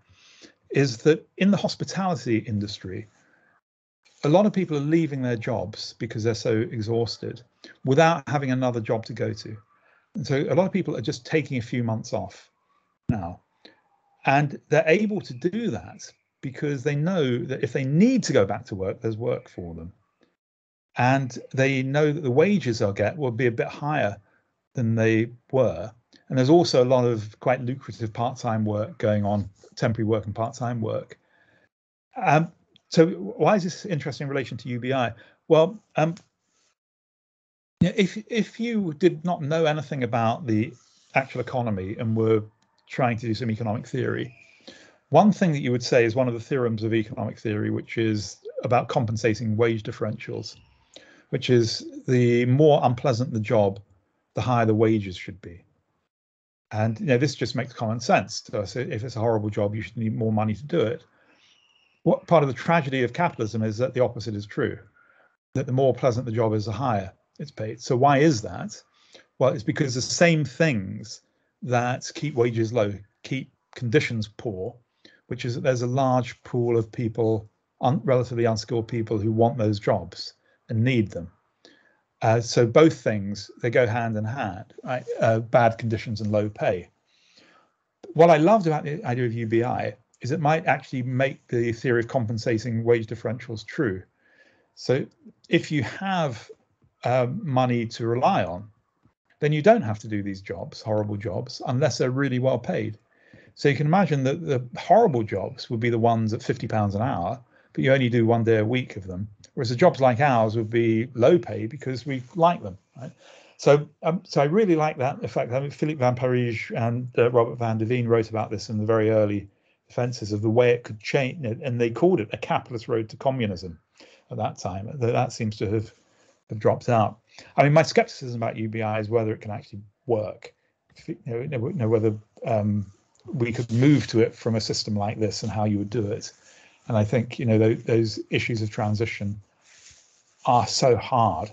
is that in the hospitality industry, a lot of people are leaving their jobs because they're so exhausted without having another job to go to. And so a lot of people are just taking a few months off now. And they're able to do that because they know that if they need to go back to work, there's work for them. And they know that the wages they'll get will be a bit higher than they were. And there's also a lot of quite lucrative part-time work going on, temporary work and part-time work. So why is this interesting in relation to UBI? Well, if you did not know anything about the actual economy and were trying to do some economic theory, one thing that you would say is one of the theorems of economic theory, which is about compensating wage differentials, which is the more unpleasant the job, the higher the wages should be. And this just makes common sense to us. If it's a horrible job, you should need more money to do it. What part of the tragedy of capitalism is that the opposite is true, that the more pleasant the job is, the higher it's paid. So why is that? Well, it's because the same things that keep wages low, keep conditions poor, which is that there's a large pool of people, relatively unskilled people, who want those jobs and need them. So both things, they go hand in hand, right? Bad conditions and low pay. What I loved about the idea of UBI is it might actually make the theory of compensating wage differentials true. So if you have money to rely on, then you don't have to do these jobs, horrible jobs, unless they're really well paid. So you can imagine that the horrible jobs would be the ones at £50 an hour, but you only do 1 day a week of them. Whereas the jobs like ours would be low pay because we like them, right? So I really like that effect. I mean, Philippe Van Parijs and Robert van der Veen wrote about this in the very early defenses of the way it could change, and they called it a capitalist road to communism at that time. That seems to have dropped out. I mean, my skepticism about UBI is whether it can actually work. Whether we could move to it from a system like this and how you would do it. And I think those issues of transition are so hard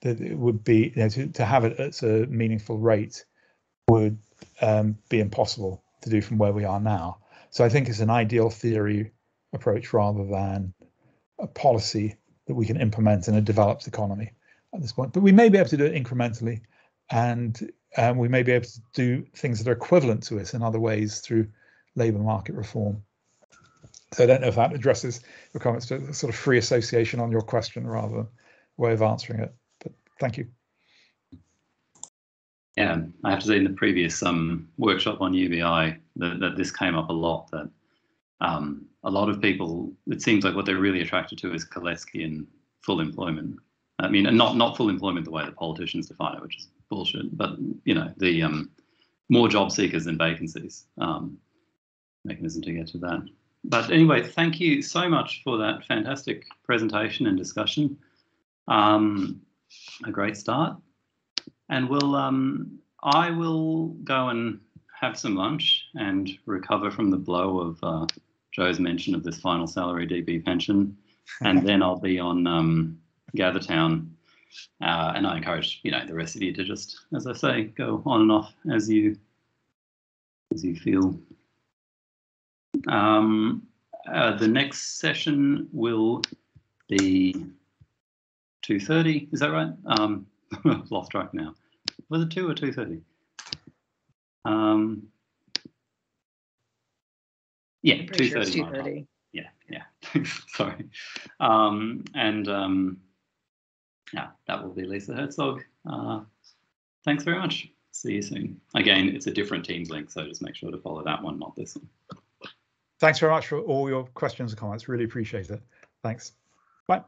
that it would be to have it at a meaningful rate would be impossible to do from where we are now. So I think it's an ideal theory approach rather than a policy that we can implement in a developed economy at this point. But we may be able to do it incrementally, and we may be able to do things that are equivalent to it in other ways through labour market reform. So I don't know if that addresses your comments, to sort of free association on your question rather than a way of answering it. But thank you. Yeah, I have to say in the previous workshop on UBI that this came up a lot, that a lot of people, it seems like what they're really attracted to is Koleskian full employment. I mean, and not full employment the way the politicians define it, which is bullshit, but the more job seekers than vacancies mechanism to get to that. But anyway, thank you so much for that fantastic presentation and discussion. A great start. And I will go and have some lunch and recover from the blow of Joe's mention of this final salary DB pension. And then I'll be on Gathertown. And I encourage, the rest of you to just, as I say, go on and off as you feel. The next session will be 2:30. Is that right? I've lost track now. Was it 2 or 2:30? Yeah, 2:30. Yeah. Sorry. Yeah, that will be Lisa Herzog. Thanks very much. See you soon. Again, it's a different Teams link, so just make sure to follow that one, not this one. Thanks very much for all your questions and comments. Really appreciate it. Thanks. Bye.